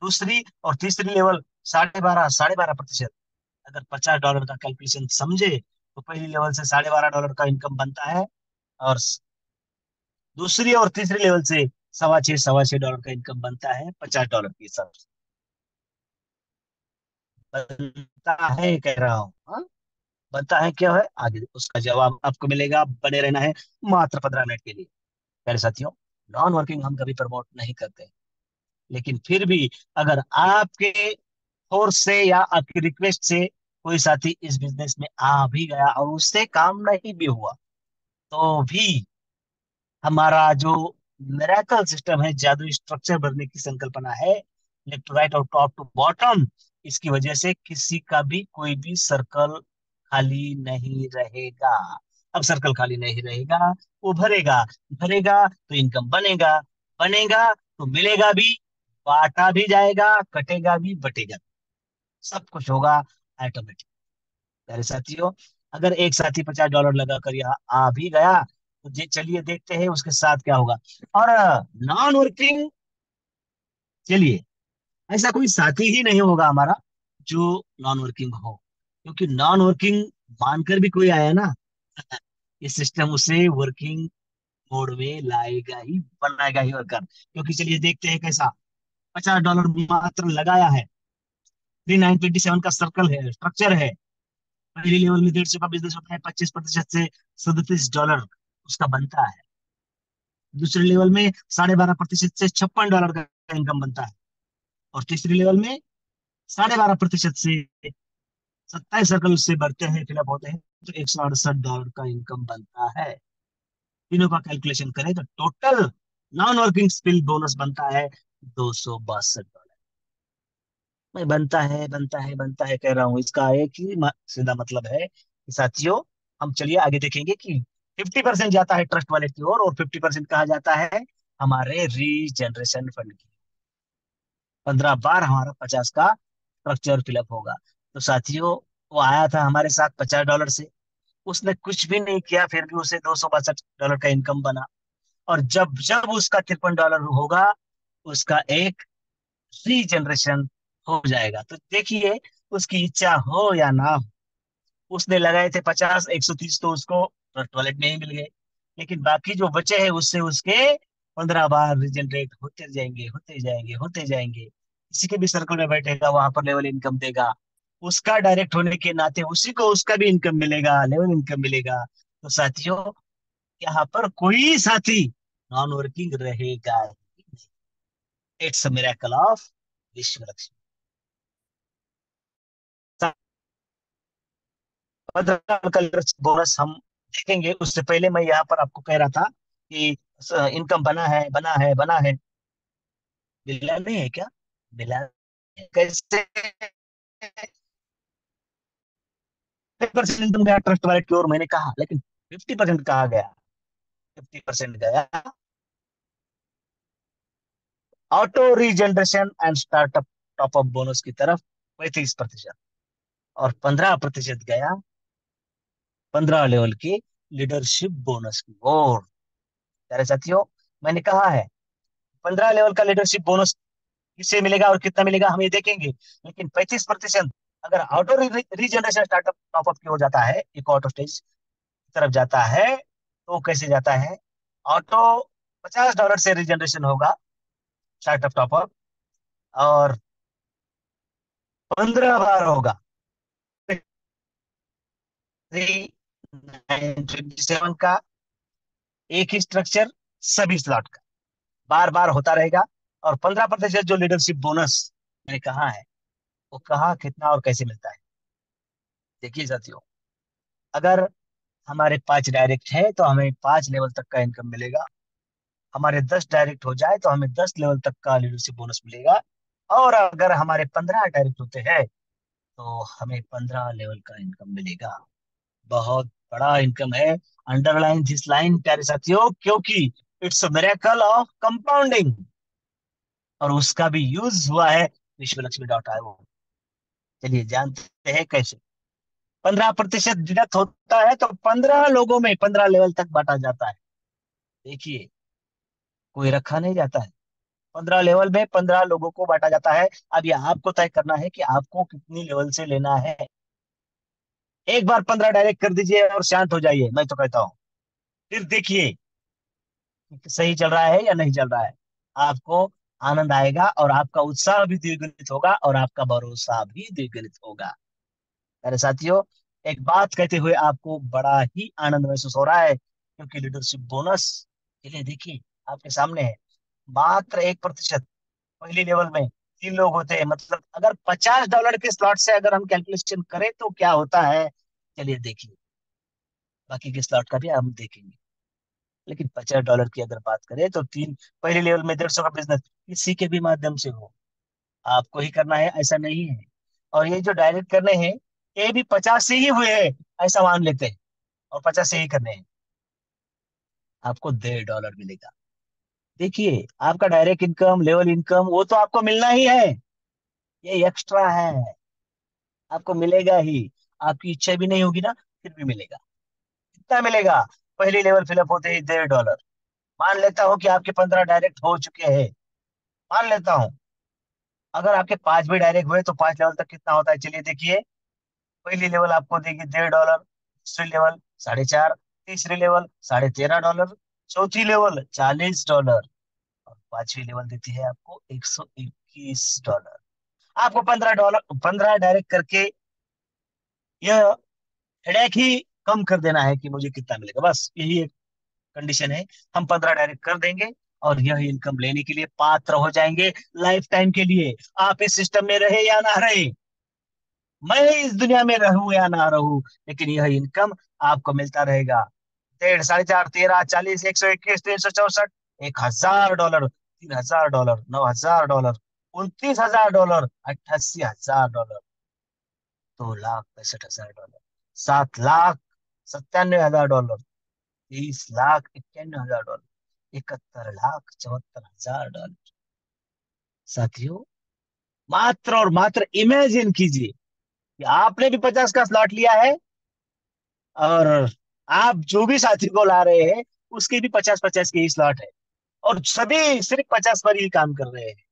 दूसरी और तीसरी लेवल 12.5% अगर $50 का कैलकुलेशन समझे तो पहली लेवल से $12.5 का इनकम बनता है। और दूसरी और तीसरी लेवल से $6.25 का इनकम बनता है $50 के हिसाब से। बनता है कह रहा हूँ, हाँ? बनता है क्या है, आगे उसका जवाब आपको मिलेगा। बने रहना है मात्र 15 मिनट के लिए। मेरे साथियों, नॉन वर्किंग हम कभी प्रमोट नहीं करते, लेकिन फिर भी अगर आपके फोर्स से या आपकी रिक्वेस्ट से कोई साथी इस बिजनेस में आ भी गया और उससे काम नहीं भी हुआ, तो भी हमारा जो मिरेकल सिस्टम है, जादुई स्ट्रक्चर भरने की संकल्पना है, लेफ्ट टू राइट और टॉप टू बॉटम, इसकी वजह से किसी का भी कोई भी सर्कल खाली नहीं रहेगा। अब सर्कल खाली नहीं रहेगा, वो भरेगा। भरेगा तो इनकम बनेगा। बनेगा तो मिलेगा भी, बांटा भी जाएगा, कटेगा भी, बटेगा, सब कुछ होगा ऑटोमेटिक। मेरे साथियों, अगर एक साथी $50 लगाकर यहाँ आ भी गया तो चलिए देखते हैं उसके साथ क्या होगा। और नॉन वर्किंग, चलिए, ऐसा कोई साथी ही नहीं होगा हमारा जो नॉन वर्किंग हो, क्योंकि नॉन वर्किंग मानकर भी कोई आया ना, ये सिस्टम उसे वर्किंग मोड में लाएगा ही, बनाएगा ही वर्कर। क्योंकि चलिए देखते हैं कैसा। $50 मात्र लगाया है, 3927 का सर्कल है, स्ट्रक्चर है। पहली लेवल में 150 का बिजनेस होता है, 25% से $37 उसका बनता है। दूसरे लेवल में 12.5% से $56 का इनकम बनता है। और तीसरी लेवल में 12.5% से 27 सर्कल उससे बढ़ते हैं, फिलअप होते हैं, तो $168 का इनकम बनता है। तीनों का कैलकुलेशन करें तो total non working spill bonus बनता है $262। मैं बनता है बनता है बनता है कह रहा हूँ, इसका एक ही सीधा मतलब है कि साथियों, हम चलिए आगे देखेंगे कि 50% जाता है ट्रस्ट वॉलेट की ओर और 50% कहा जाता है हमारे रीजनरेशन फंड की। 15 बार हमारा 50 का स्ट्रक्चर फिलअप होगा। तो साथियों, वो आया था हमारे साथ $50 से, उसने कुछ भी नहीं किया, फिर भी उसे $262 का इनकम बना। और जब जब उसका $53 होगा, उसका एक रीजनरेशन हो जाएगा। तो देखिए, उसकी इच्छा हो या ना हो, उसने लगाए थे 50, 130 तो उसको टॉयलेट में ही मिल गए। लेकिन बाकी जो बचे हैं उससे उसके 15 बार रिजनरेट होते जाएंगे, होते जाएंगे, होते जाएंगे। किसी के भी सर्कल में बैठेगा वहां पर लेवल इनकम देगा, उसका डायरेक्ट होने के नाते उसी को उसका भी इनकम मिलेगा, लेवल इनकम मिलेगा। तो साथियों, यहाँ पर कोई साथी नॉन वर्किंग रहेगा ही नहीं। It's a miracle of Vishwa Lakshmi. 15 का बोनस हम देखेंगे। उससे पहले मैं यहाँ पर आपको कह रहा था कि इनकम बना है। मिला नहीं है क्या? मिला कैसे? 50% गया ट्रस्ट वैलेट की ओर, मैंने कहा, लेकिन 50% कहा गया? 50% गया auto regeneration and startup top up bonus की तरफ, 35%। और 15% गया 15 लेवल की लीडरशिप बोनस की ओर। प्यारे साथियों, मैंने कहा है 15 लेवल का लीडरशिप बोनस किससे मिलेगा और कितना मिलेगा हम ये देखेंगे। लेकिन 35% अगर ऑटो रीजनरेशन स्टार्टअप टॉपअप की ओर जाता है, एक ऑटो स्टेज की तरफ जाता है, तो कैसे जाता है? ऑटो $50 से रीजनरेशन होगा स्टार्टअप टॉपअप, और 15 बार होगा 3927 का, एक ही स्ट्रक्चर, सभी स्लॉट का, बार बार होता रहेगा। और 15% जो लीडरशिप बोनस मैंने कहा है, वो कहाँ, कितना और कैसे मिलता है? देखिए साथियों, अगर हमारे 5 डायरेक्ट है तो हमें 5 लेवल तक का इनकम मिलेगा। हमारे 10 डायरेक्ट हो जाए तो हमें 10 लेवल तक का लीडरशिप बोनस मिलेगा। और अगर हमारे 15 डायरेक्ट होते हैं तो हमें 15 लेवल का इनकम मिलेगा। बहुत बड़ा इनकम है। अंडरलाइन दिस लाइन प्यारे साथियों, क्योंकि it's a miracle of compounding, और उसका भी यूज हुआ है विश्वलक्ष्मी.io। चलिए जानते हैं कैसे। 15% डिडक्ट होता है तो 15 लोगों में 15 लेवल तक बांटा जाता है। देखिए, कोई रखा नहीं जाता है। 15 लेवल में 15 लोगों को बांटा जाता है। अब ये आपको तय करना है कि आपको कितनी लेवल से लेना है। एक बार 15 डायरेक्ट कर दीजिए और शांत हो जाइए, मैं तो कहता हूँ। फिर देखिए कि सही चल रहा है या नहीं चल रहा है। आपको आनंद आएगा, और आपका उत्साह भी द्विगुणित होगा, और आपका भरोसा भी द्विगुणित होगा। मेरे साथियों, एक बात कहते हुए आपको बड़ा ही आनंद महसूस हो रहा है, क्योंकि लीडरशिप बोनस के लिए देखिए आपके सामने है, मात्र 1%। पहली लेवल में 3 लोग होते हैं, मतलब अगर $50 के स्लॉट से अगर हम कैलकुलेशन करें तो क्या होता है, चलिए देखिए। बाकी के स्लॉट का भी हम देखेंगे। लेकिन $50 की अगर बात करें तो तीन, पहले लेवल में 150 का बिजनेस किसी के भी माध्यम से हो, आपको ही करना है, ऐसा नहीं है। और ये जो डायरेक्ट करने हैं, ये भी 50 से ही हुए हैं, ऐसा मान लेते हैं, और 50 से ही करने हैं, आपको $1.5 मिलेगा। देखिए, आपका डायरेक्ट इनकम, लेवल इनकम, वो तो आपको मिलना ही है, ये एक्स्ट्रा है, आपको मिलेगा ही। आपकी इच्छा भी नहीं होगी ना, फिर भी मिलेगा। कितना मिलेगा? पहली लेवल फिलअप होते ही $1.5। मान लेता हूँ कि आपके 15 डायरेक्ट हो चुके हैं, मान लेता हूँ। अगर आपके 5 भी डायरेक्ट हुए तो 5 लेवल तक कितना होता है, चलिए देखिए। पहली लेवल आपको देगी $1.5, दूसरी लेवल 4.5, तीसरी लेवल $13.5, चौथी लेवल $40, और पांचवी लेवल देती है आपको $121। आपको $15, 15 डायरेक्ट करके यह हेडेक ही कम कर देना है कि मुझे कितना मिलेगा, बस यही एक कंडीशन है। हम 15 डायरेक्ट कर देंगे, और यह इनकम लेने के लिए पात्र हो जाएंगे लाइफ टाइम के लिए। आप इस सिस्टम में रहे या ना रहे, मैं इस दुनिया में रहूं या ना रहूं, लेकिन यह इनकम आपको मिलता रहेगा। 1.5, 4.5, 13, 40, 121, 364, $1,000, $3,000, $9,000, $29,000, $88,000, $2,65,000, $7,97,000, $30,91,000, $71,74,000। साथियों, मात्र और मात्र इमेजिन कीजिए कि आपने भी 50 का स्लॉट लिया है, और आप जो भी साथी को ला रहे हैं उसके भी 50-50 के ही स्लॉट है, और सभी सिर्फ 50 पर ही काम कर रहे हैं।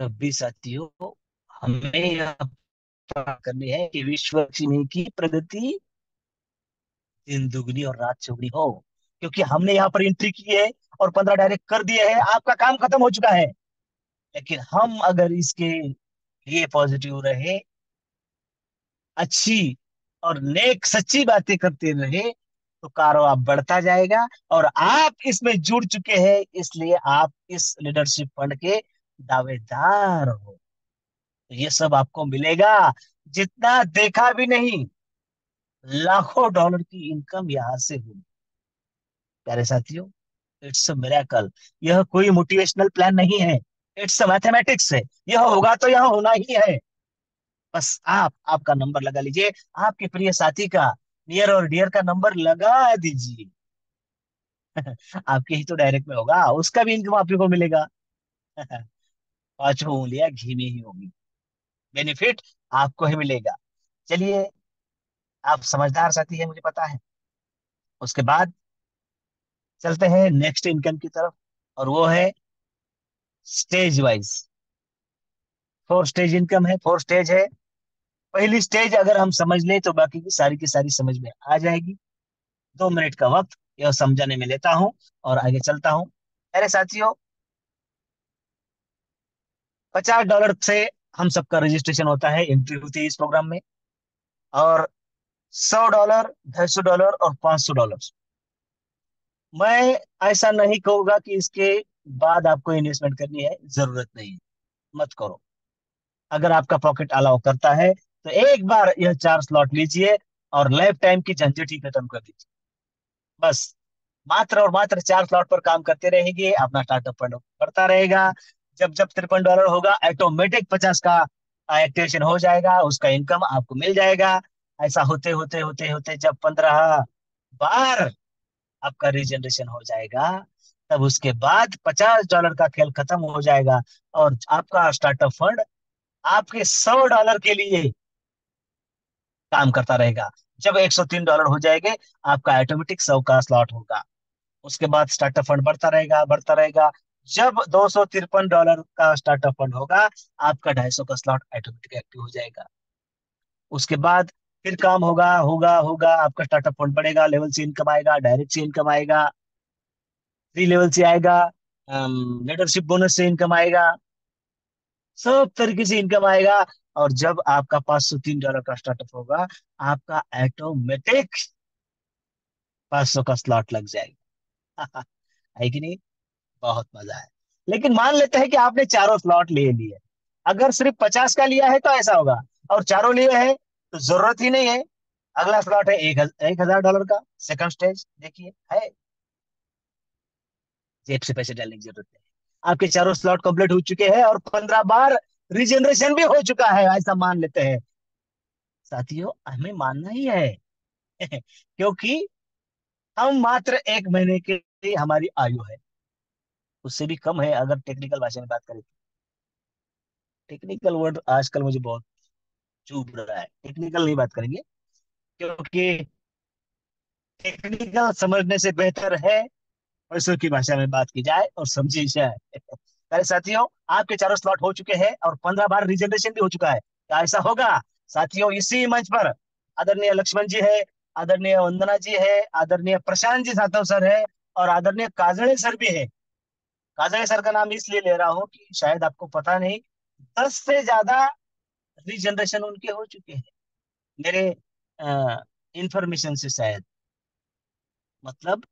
तब भी साथियों, हमें यह पता करनी है कि विश्व की प्रगति दिन दुगनी और रात चौगनी हो। क्योंकि हमने यहाँ पर एंट्री की है और 15 डायरेक्ट कर दिए हैं, आपका काम खत्म हो चुका है। लेकिन हम अगर इसके लिए पॉजिटिव रहे, अच्छी और नेक सच्ची बातें करते रहे, तो कारोबार बढ़ता जाएगा। और आप इसमें जुड़ चुके हैं, इसलिए आप इस लीडरशिप फंड के दावेदार हो। तो ये सब आपको मिलेगा, जितना देखा भी नहीं, लाखों डॉलर की इनकम यहाँ से हुई। प्यारे साथियों, इट्स अ मिरेकल। यह कोई मोटिवेशनल प्लान नहीं है, इट्स अ मैथमेटिक्स है। यह होगा तो यह होना ही है। बस आप आपका नंबर लगा लीजिए, आपके प्रिय साथी का, नियर और डियर का नंबर लगा दीजिए। आपके ही तो डायरेक्ट में होगा, उसका भी इनकम आप ही को मिलेगा। पांचों उंगलियां घी में ही होगी, बेनिफिट आपको ही मिलेगा। चलिए, आप समझदार साथी है मुझे पता है। उसके बाद चलते हैं नेक्स्ट इनकम की तरफ, और वो है स्टेज वाइज। 4 स्टेज इनकम है, 4 स्टेज है। पहली स्टेज अगर हम समझ लें तो बाकी की सारी समझ में आ जाएगी। 2 मिनट का वक्त यह समझाने में लेता हूं और आगे चलता हूं। अरे साथियों, $50 से हम सबका रजिस्ट्रेशन होता है, एंट्री होती है इस प्रोग्राम में। और $100, $250 और $500। मैं ऐसा नहीं कहूंगा कि इसके बाद आपको इन्वेस्टमेंट करनी है, जरूरत नहीं है, मत करो। अगर आपका पॉकेट अलाउ करता है तो एक बार यह 4 स्लॉट लीजिए और लाइफ टाइम की झंझट ही खत्म कर दीजिए। बस मात्र और मात्र 4 स्लॉट पर काम करते रहेंगे, अपना स्टार्टअप फंड बढ़ता रहेगा। जब जब $53 होगा, ऑटोमेटिक 50 का एक्टिवेशन हो जाएगा, उसका इनकम आपको मिल जाएगा। ऐसा होते होते होते होते जब 15 बार आपका रीजनरेशन हो जाएगा, तब उसके बाद $50 का खेल खत्म हो जाएगा। और आपका स्टार्टअप फंड आपके $100 के लिए काम करता रहेगा। जब $103 हो जाएंगे, आपका ऑटोमेटिक 100 का स्लॉट होगा। उसके बाद स्टार्टअप फंड बढ़ता रहेगा, बढ़ता रहेगा। जब $253 का स्टार्टअप फंड होगा, आपका 250 का स्लॉट ऑटोमेटिक एक्टिव हो जाएगा। उसके बाद फिर काम होगा होगा होगा, आपका स्टार्टअप फंड बढ़ेगा, लेवल से इनकम आएगा, डायरेक्ट से इनकम आएगा, 3 लेवल से आएगा, लीडरशिप बोनस से इनकम आएगा, सब तरीके से इनकम आएगा। और जब आपका $503 का स्टार्टअप होगा, आपका ऑटोमेटिक 500 का स्लॉट लग जाएगा। है कि नहीं? बहुत मजा है। लेकिन मान लेते हैं कि आपने चारों स्लॉट ले लिए। अगर सिर्फ 50 का लिया है तो ऐसा होगा, और चारों लिए हैं तो जरूरत ही नहीं है। अगला स्लॉट है $1,000 का, सेकंड स्टेज देखिए है। जेब से पैसे डालने की जरूरत नहीं है। आपके चारों स्लॉट कंप्लीट हो चुके हैं और 15 बार रिजनरेशन भी हो चुका है, ऐसा मान लेते हैं। साथियों, हमें मानना ही है। क्योंकि हम मात्र 1 महीने के लिए हमारी आयु है, उससे भी कम है अगर टेक्निकल भाषा में बात करें। टेक्निकल वर्ड आजकल मुझे बहुत चुभ रहा है, टेक्निकल नहीं बात करेंगे। क्योंकि टेक्निकल समझने से बेहतर है पैसों की भाषा में बात की जाए और समझी जाए। मेरे साथियों, आपके चारों स्लॉट हो चुके हैं और 15 बार रिजर्वेशन भी हो चुका है। क्या ऐसा होगा? साथियों, इसी मंच पर आदरणीय लक्ष्मण जी है, आदरणीय वंदना जी है, आदरणीय प्रशांत जी सातव सर है, और आदरणीय काजड़े सर भी है। काजड़े सर का नाम इसलिए ले रहा हूँ कि शायद आपको पता नहीं, 10 से ज्यादा रिजनरेशन उनके हो चुके हैं, मेरे इंफॉर्मेशन से शायद। मतलब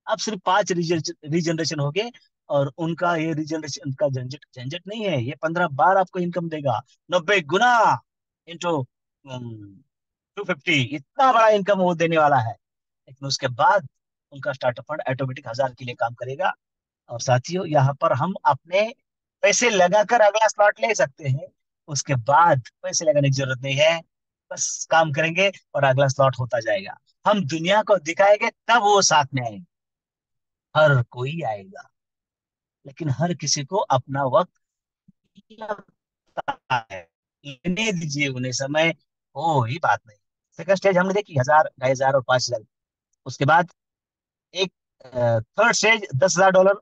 अब सिर्फ 5 रिजनरेशन हो गए, और उनका ये रिजनरेशन का झंझट झंझट नहीं है, ये 15 बार आपको इनकम देगा। 90 गुना इंटू 250, इतना बड़ा इनकम वो देने वाला है। लेकिन उसके बाद उनका स्टार्टअप फंड ऑटोमेटिक 1000 के लिए काम करेगा। और साथियों, यहाँ पर हम अपने पैसे लगाकर अगला स्लॉट ले सकते हैं। उसके बाद पैसे लगाने की जरूरत नहीं है, बस काम करेंगे और अगला स्लॉट होता जाएगा। हम दुनिया को दिखाएंगे तब वो साथ में आएंगे। हर कोई आएगा, लेकिन हर किसी को अपना वक्त लगता है। लेने दीजिए उन्हें समय, हो ही बात नहीं। सेकंड स्टेज हमने देखी, 1000, 2500 और 5000। उसके बाद एक थर्ड स्टेज, $10,000,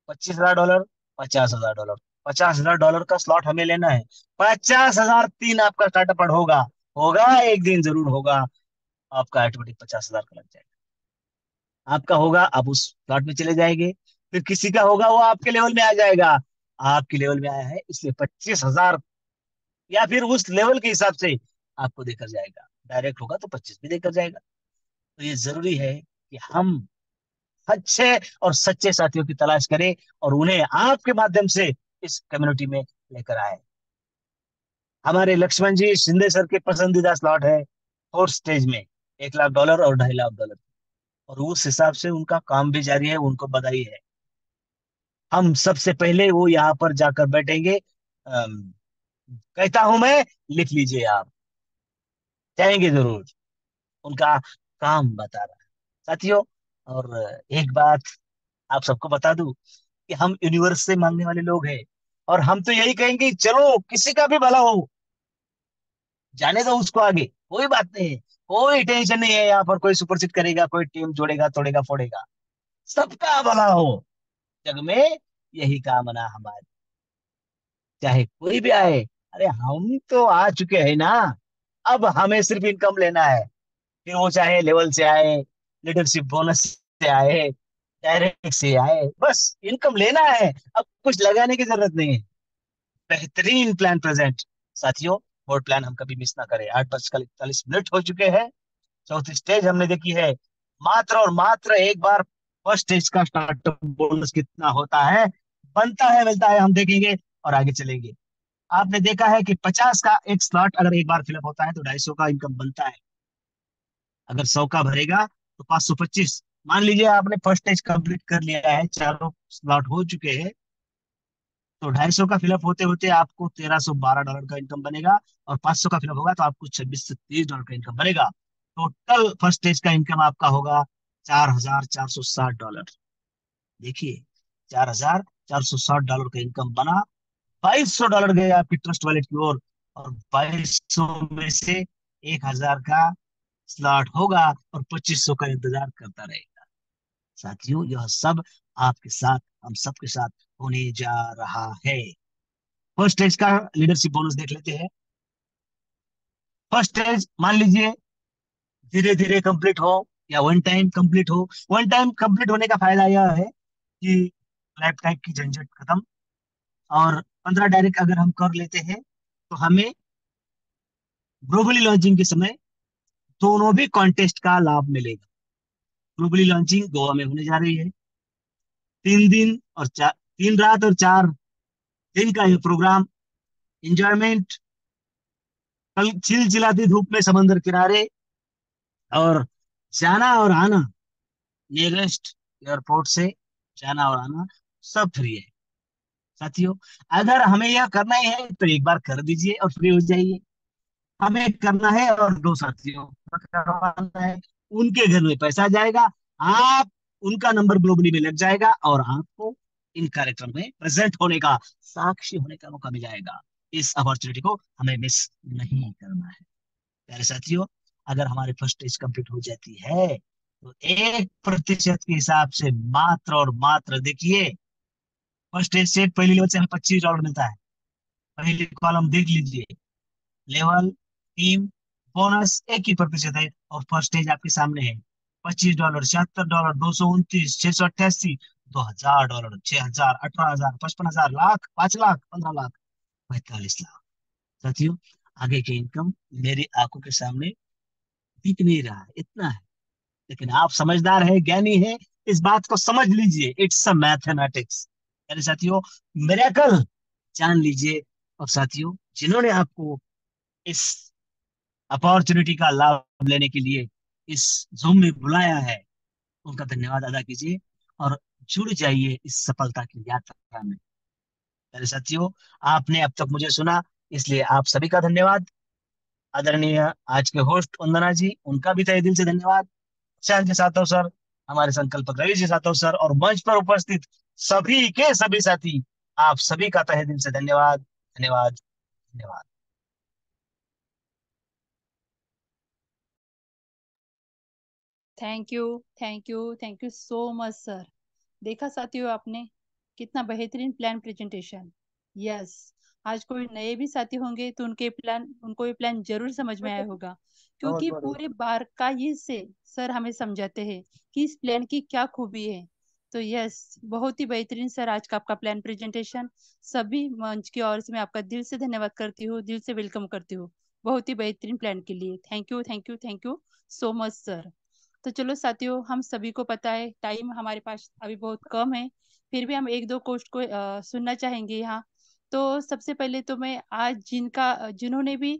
$25,000, $50,000। $50,000 का स्लॉट हमें लेना है। 50,003 आपका स्टार्टअप होगा, होगा एक दिन जरूर होगा। आपका ऑटोमेटिक 50,000 का लग जाएगा। आपका होगा, आप उस स्लॉट में चले जाएंगे। फिर किसी का होगा, वो आपके लेवल में आ जाएगा। आपके लेवल में आया है इसलिए 25,000, या फिर उस लेवल के हिसाब से आपको देकर जाएगा। डायरेक्ट होगा तो 25 भी देकर जाएगा। तो ये जरूरी है कि हम अच्छे और सच्चे साथियों की तलाश करें और उन्हें आपके माध्यम से इस कम्युनिटी में लेकर आए। हमारे लक्ष्मण जी शिंदे सर के पसंदीदा स्लॉट है 4 स्टेज में। 1 लाख डॉलर और 2.5 लाख डॉलर। और उस हिसाब से उनका काम भी जारी है, उनको बधाई है। हम सबसे पहले वो यहाँ पर जाकर बैठेंगे। कहता हूं मैं, लिख लीजिए आप, जाएंगे जरूर। उनका काम बता रहा है साथियों। और एक बात आप सबको बता दूं कि हम यूनिवर्स से मांगने वाले लोग हैं। और हम तो यही कहेंगे, चलो किसी का भी भला हो, जाने दो उसको आगे, कोई बात नहीं है। कोई टेंशन नहीं है, यहाँ पर कोई सुपरसीड करेगा, कोई टीम जोड़ेगा, तोड़ेगा, फोड़ेगा। सबका भला हो जग में, यही कामना हमारी, चाहे कोई भी आए। अरे हम तो आ चुके हैं ना, अब हमें सिर्फ इनकम लेना है। फिर वो चाहे लेवल से आए, लीडरशिप बोनस से आए, डायरेक्ट से आए, बस इनकम लेना है। अब कुछ लगाने की जरूरत नहीं है। बेहतरीन प्लान प्रेजेंट साथियों। बोर्ड प्लान हम कभी मिस ना करें। 8:41 हो चुके हैं। चौथी स्टेज हमने देखी है। मात्र और मात्र एक बार फर्स्ट स्टेज का स्टार्टअप बोनस कितना होता है, बनता है मिलता है, हम देखेंगे और आगे चलेंगे। आपने देखा है कि 50 का एक स्लॉट अगर एक बार फिलअप होता है तो 250 का इनकम बनता है। अगर 100 का भरेगा तो 525। मान लीजिए आपने फर्स्ट स्टेज कंप्लीट कर लिया है, चारों स्लॉट हो चुके हैं, तो 250 का फिलअप होते होते आपको $1312 का इनकम बनेगा। और 500 का फिलअप होगा तो आपको 26 से 30 डॉलर का इनकम बनेगा। टोटल फर्स्ट स्टेज का इनकम आपका होगा $4460। देखिए, $4460 का इनकम बना। $2200 गए आपकी ट्रस्ट वॉलेट की ओर। और 2200 में से 1000 का स्लॉट होगा और 2500 का इंतजार करता रहेगा। साथियों, यह सब आपके साथ, हम सबके साथ होने जा रहा है। फर्स्ट स्टेज का लीडरशिप बोनस देख लेते हैं। फर्स्ट स्टेज मान लीजिए धीरे धीरे कंप्लीट हो या वन टाइम कंप्लीट हो। वन टाइम कंप्लीट होने का फायदा यह है कि लाइफ टाइम की झंझट खत्म। और 15 डायरेक्ट अगर हम कर लेते हैं तो हमें ग्लोबली लॉन्चिंग के समय दोनों भी कॉन्टेस्ट का लाभ मिलेगा। ग्लोबली लॉन्चिंग गोवा में होने जा रही है। 3 रात और 4 दिन का ये प्रोग्राम, इंजॉयमेंट, कल चिलचिलाती धूप में समंदर किनारे, और जाना और आना, नियरेस्ट एयरपोर्ट से जाना और आना सब फ्री है साथियों। अगर हमें यह करना ही है तो एक बार कर दीजिए और फ्री हो जाइए। हमें करना है और दो साथियों को करवाना है, उनके घर में पैसा जाएगा। आप, उनका नंबर ग्लोबली में लग जाएगा और आपको इन कार्यक्रम में प्रेजेंट होने का, साक्षी होने का मौका मिल जाएगा। इस अपॉर्चुनिटी को हमें मिस नहीं करना है प्यारे साथियों। अगर हमारी फर्स्ट स्टेज कंप्लीट हो जाती है तो 1% के हिसाब से मात्र और मात्र देखिए, फर्स्ट स्टेज से पहली लेवल से हमें $25 मिलता है। पहली कॉलम देख लीजिए, लेवल, टीम, बोनस एक ही प्रतिशत है। और फर्स्ट स्टेज आपके सामने है। $25, $76, 229, 688, $2000, 6000, 18000, 55,000, लाख, 5 लाख, 15 लाख, 45 लाख। साथियों, आगे की इनकम मेरी आंखों के सामने दिख नहीं रहा है, इतना है। लेकिन आप समझदार है, ज्ञानी है, इस बात को समझ लीजिए, इट्स अ मैथमेटिक्स। मेरे साथियों, मिरेकल जान लीजिए। और साथियों, जिन्होंने आपको इस अपॉर्चुनिटी का लाभ लेने के लिए इस जूम में बुलाया है, उनका धन्यवाद अदा कीजिए और जुड़ जाइए इस सफलता की यात्रा में। मेरे साथियों, आपने अब तक मुझे सुना, इसलिए आप सभी का धन्यवाद। आदरणीय आज के होस्ट वंदना जी, उनका भी तहे दिल से धन्यवाद। शांत जी सातव सर, हमारे संकल्पक रवि जी सातव सर, और मंच पर उपस्थित सभी के सभी साथी, आप सभी का तहे दिल से धन्यवाद, धन्यवाद, धन्यवाद। Thank you, thank you, thank you so much sir. देखा साथियों आपने, कितना बेहतरीन प्लान प्रेजेंटेशन। यस, आज कोई नए भी साथी होंगे तो उनको ये प्लान जरूर समझ में आया होगा, क्योंकि पूरे बारकाई से सर हमें समझाते हैं कि इस प्लान की क्या खूबी है। तो यस, बहुत ही बेहतरीन सर आज का आपका प्लान प्रेजेंटेशन। सभी मंच की ओर से मैं आपका दिल से धन्यवाद करती हूँ, दिल से वेलकम करती हूँ। बहुत ही बेहतरीन प्लान के लिए thank you, thank you, thank you so much sir. तो चलो साथियों, हम सभी को पता है टाइम हमारे पास अभी बहुत कम है, फिर भी हम एक दो कोस्ट को सुनना चाहेंगे यहाँ। तो सबसे पहले तो मैं आज जिन्होंने भी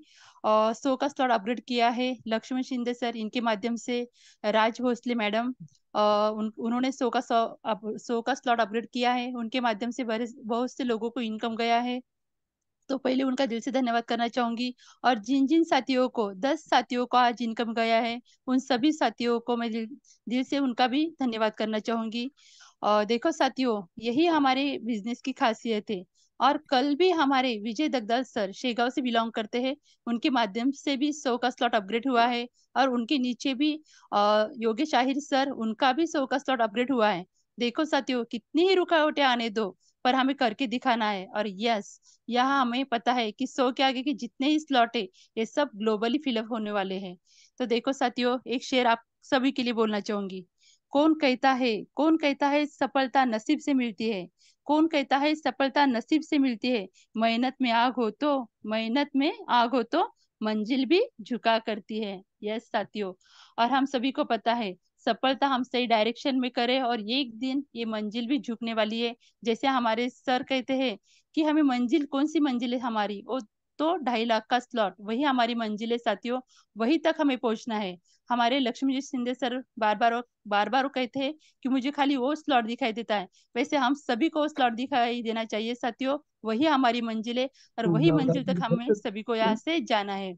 शो का स्लॉट अपग्रेड किया है, लक्ष्मण शिंदे सर, इनके माध्यम से राज भोसले मैडम, उन्होंने शो का स्लॉट अपग्रेड किया है, उनके माध्यम से बड़े बहुत से लोगों को इनकम गया है। तो पहले उनका दिल से धन्यवाद करना चाहूंगी। और जिन जिन साथियों को 10 साथियों को आज इनकम गया है, उन सभी साथियों को मैं दिल से उनका भी धन्यवाद करना चाहूंगी। और देखो साथियों, यही हमारे बिजनेस की खासियत है। और कल भी हमारे विजय दगदाल सर शेगांव से बिलोंग करते हैं, उनके माध्यम से भी 100 का स्लॉट अपग्रेड हुआ है। और उनके नीचे भी योगेश आहिर सर, उनका भी 100 का स्लॉट अपग्रेड हुआ है। देखो साथियों, कितनी ही रुकावटें आने दो, पर हमें करके दिखाना है। और यस, यहाँ हमें पता है कि 100 के आगे के जितने ही स्लॉट है, ये सब ग्लोबली फिलअप होने वाले हैं। तो देखो साथियों, एक शेर आप सभी के लिए बोलना चाहूंगी। कौन कहता है सफलता नसीब से मिलती है? कौन कहता है सफलता नसीब से मिलती है? मेहनत में आग हो तो मंजिल भी झुका करती है। यस साथियों, और हम सभी को पता है, सफलता हम सही डायरेक्शन में करें और एक दिन ये मंजिल भी झुकने वाली है। जैसे हमारे सर कहते हैं कि हमें मंजिल, कौन सी मंजिल है हमारी? वो तो 2.5 लाख का स्लॉट, वही हमारी मंजिल है साथियों। वही तक हमें पहुंचना है। हमारे लक्ष्मी जी शिंदे सर बार बार कहते हैं कि मुझे खाली वो स्लॉट दिखाई देता है। वैसे हम सभी को स्लॉट दिखाई देना चाहिए साथियों, वही हमारी मंजिल है। और वही मंजिल तक हमें सभी को यहाँ से जाना है।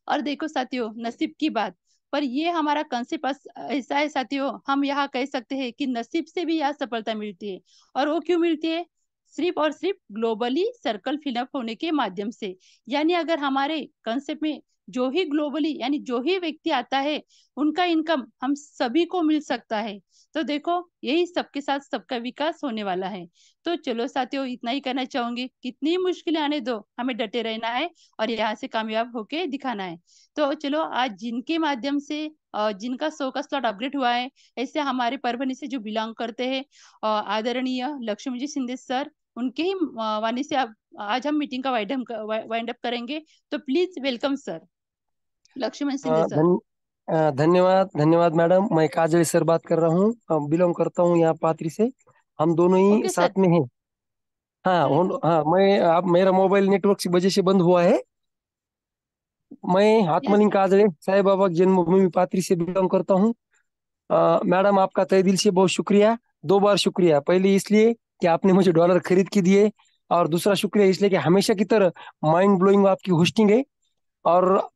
और देखो साथियों, नसीब की बात, पर ये हमारा कंसेप्ट ऐसा है साथियों, हम यहाँ कह सकते हैं कि नसीब से भी यहाँ सफलता मिलती है। और वो क्यों मिलती है? सिर्फ और सिर्फ ग्लोबली सर्कल फिलअप होने के माध्यम से। यानी अगर हमारे कंसेप्ट में जो ही ग्लोबली, यानी जो ही व्यक्ति आता है, उनका इनकम हम सभी को मिल सकता है। तो देखो, यही सबके साथ सबका विकास होने वाला है। तो चलो साथियों, इतना ही कहना चाहूंगी, कितनी मुश्किलें आने दो, हमें डटे रहना है और यहाँ से कामयाब होके दिखाना है। तो चलो, आज जिनके माध्यम से जिनका 100 का स्लॉट अपग्रेड हुआ है, ऐसे हमारे परभणी से जो बिलोंग करते हैं आदरणीय लक्ष्मी जी शिंदे सर, उनके ही वाणी से आज हम मीटिंग का वाइंड अप करेंगे। तो please welcome sir, Laxman Shinde uh, sir. धन धन्यवाद धन्यवाद मैडम। मैं काजल सर बात कर रहा हूँ, बिलोंग करता हूँ यहाँ पात्री से। हम दोनों ही ओके सर, साथ में हैं। हाँ चलेगा। हाँ, मैं आप मेरा मोबाइल नेटवर्क की वजह से बंद हुआ है। मैं यस आत्मलिंग सर। काजले साई बाबा की जन्मभूमि पात्री से बिलोंग करता हूँ। मैडम, आपका तहे दिल से बहुत शुक्रिया। दो बार शुक्रिया। पहले इसलिए कि आपने मुझे डॉलर खरीद के दिए, और दूसरा शुक्रिया इसलिए कि हमेशा की तरह माइंड ब्लोइंग आपकी होस्टिंग है। और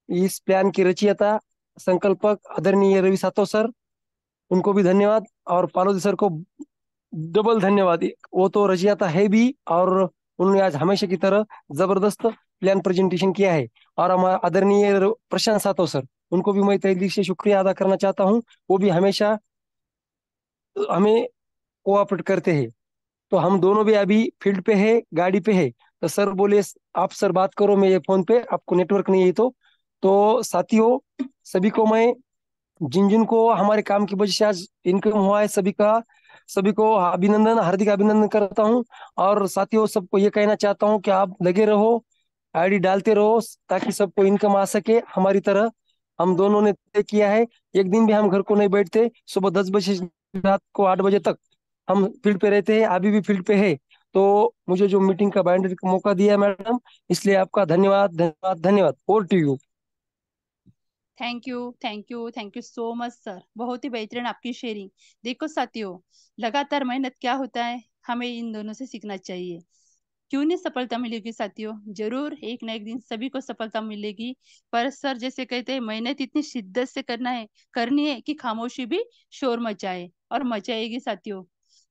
इस प्लान की रचयिता, संकल्पक आदरणीय रवि सातो सर, उनको भी धन्यवाद। और पालोदी सर को डबल धन्यवाद। वो तो रचयिता है भी, और उन्होंने आज हमेशा की तरह जबरदस्त प्लान प्रेजेंटेशन किया है। और हमारा आदरणीय प्रशांत सातो सर, उनको भी मैं तहे दिल से शुक्रिया अदा करना चाहता हूँ। वो भी हमेशा हमें कोऑपरेट करते हैं। तो हम दोनों भी अभी फील्ड पे है, गाड़ी पे है। तो सर बोले, आप सर बात करो, मैं ये फोन पे, आपको नेटवर्क नहीं है तो साथियों, सभी को मैं, जिन जिन को हमारे काम की वजह से आज इनकम हुआ है, सभी को अभिनंदन, हार्दिक अभिनंदन करता हूँ। और साथियों, सबको ये कहना चाहता हूँ कि आप लगे रहो, आईडी डालते रहो, ताकि सबको इनकम आ सके हमारी तरह। हम दोनों ने तय किया है, एक दिन भी हम घर को नहीं बैठते। सुबह 10 बजे से रात को 8 बजे तक हम फील्ड पे रहते हैं, अभी भी फील्ड पे है। तो मुझे जो मीटिंग का बाइंडर का मौका दिया मैडम, इसलिए आपका धन्यवाद धन्यवाद धन्यवाद। Over to you. Thank you, thank you, thank you so much sir, बहुत ही बेहतरीन आपकी शेयरिंग। देखो साथियों, लगातार मेहनत क्या होता है, हमें इन दोनों से सीखना चाहिए। क्यों नहीं सफलता मिलेगी साथियों? जरूर एक ना एक दिन सभी को सफलता मिलेगी। पर सर जैसे कहते हैं, मेहनत इतनी शिद्दत से करनी है कि खामोशी भी शोर मचाए, और मचाएगी साथियों।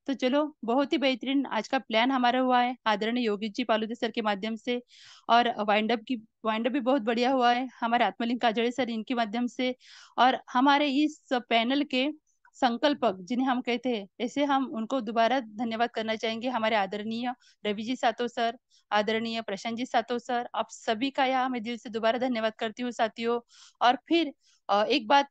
तो चलो, बहुत ही बेहतरीन आज का प्लान हमारा हुआ है आदरणीय योगी जी पालुदे सर के माध्यम से। और वाइंड अप भी बहुत बढ़िया हुआ है हमारे आत्मलिंग काजड़े सर, इनके माध्यम से। और हमारे इस पैनल के संकल्पक जिन्हें हम कहते हैं, ऐसे हम उनको दोबारा धन्यवाद करना चाहेंगे, हमारे आदरणीय रवि जी सातो सर, आदरणीय प्रशांत जी सातो सर, आप सभी का यहाँ मैं दिल से दोबारा धन्यवाद करती हूँ साथियों। और फिर एक बात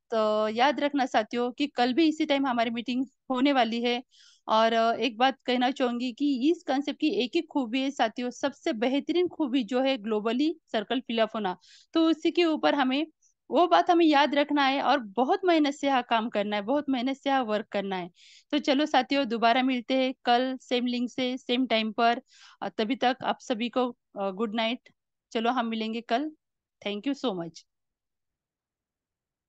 याद रखना साथियों, कि कल भी इसी टाइम हमारी मीटिंग होने वाली है। और एक बात कहना चाहूंगी कि इस कंसेप्ट की एक ही खूबी है साथियों, सबसे बेहतरीन खूबी जो है ग्लोबली सर्कल फिलअप होना। तो उसी के ऊपर हमें वो बात हमें याद रखना है, और बहुत मेहनत से यहाँ काम करना है, बहुत मेहनत से यहाँ वर्क करना है। तो चलो साथियों, दोबारा मिलते हैं कल सेम लिंक से सेम टाइम पर। तभी तक आप सभी को गुड नाइट। चलो हम मिलेंगे कल। Thank you so much.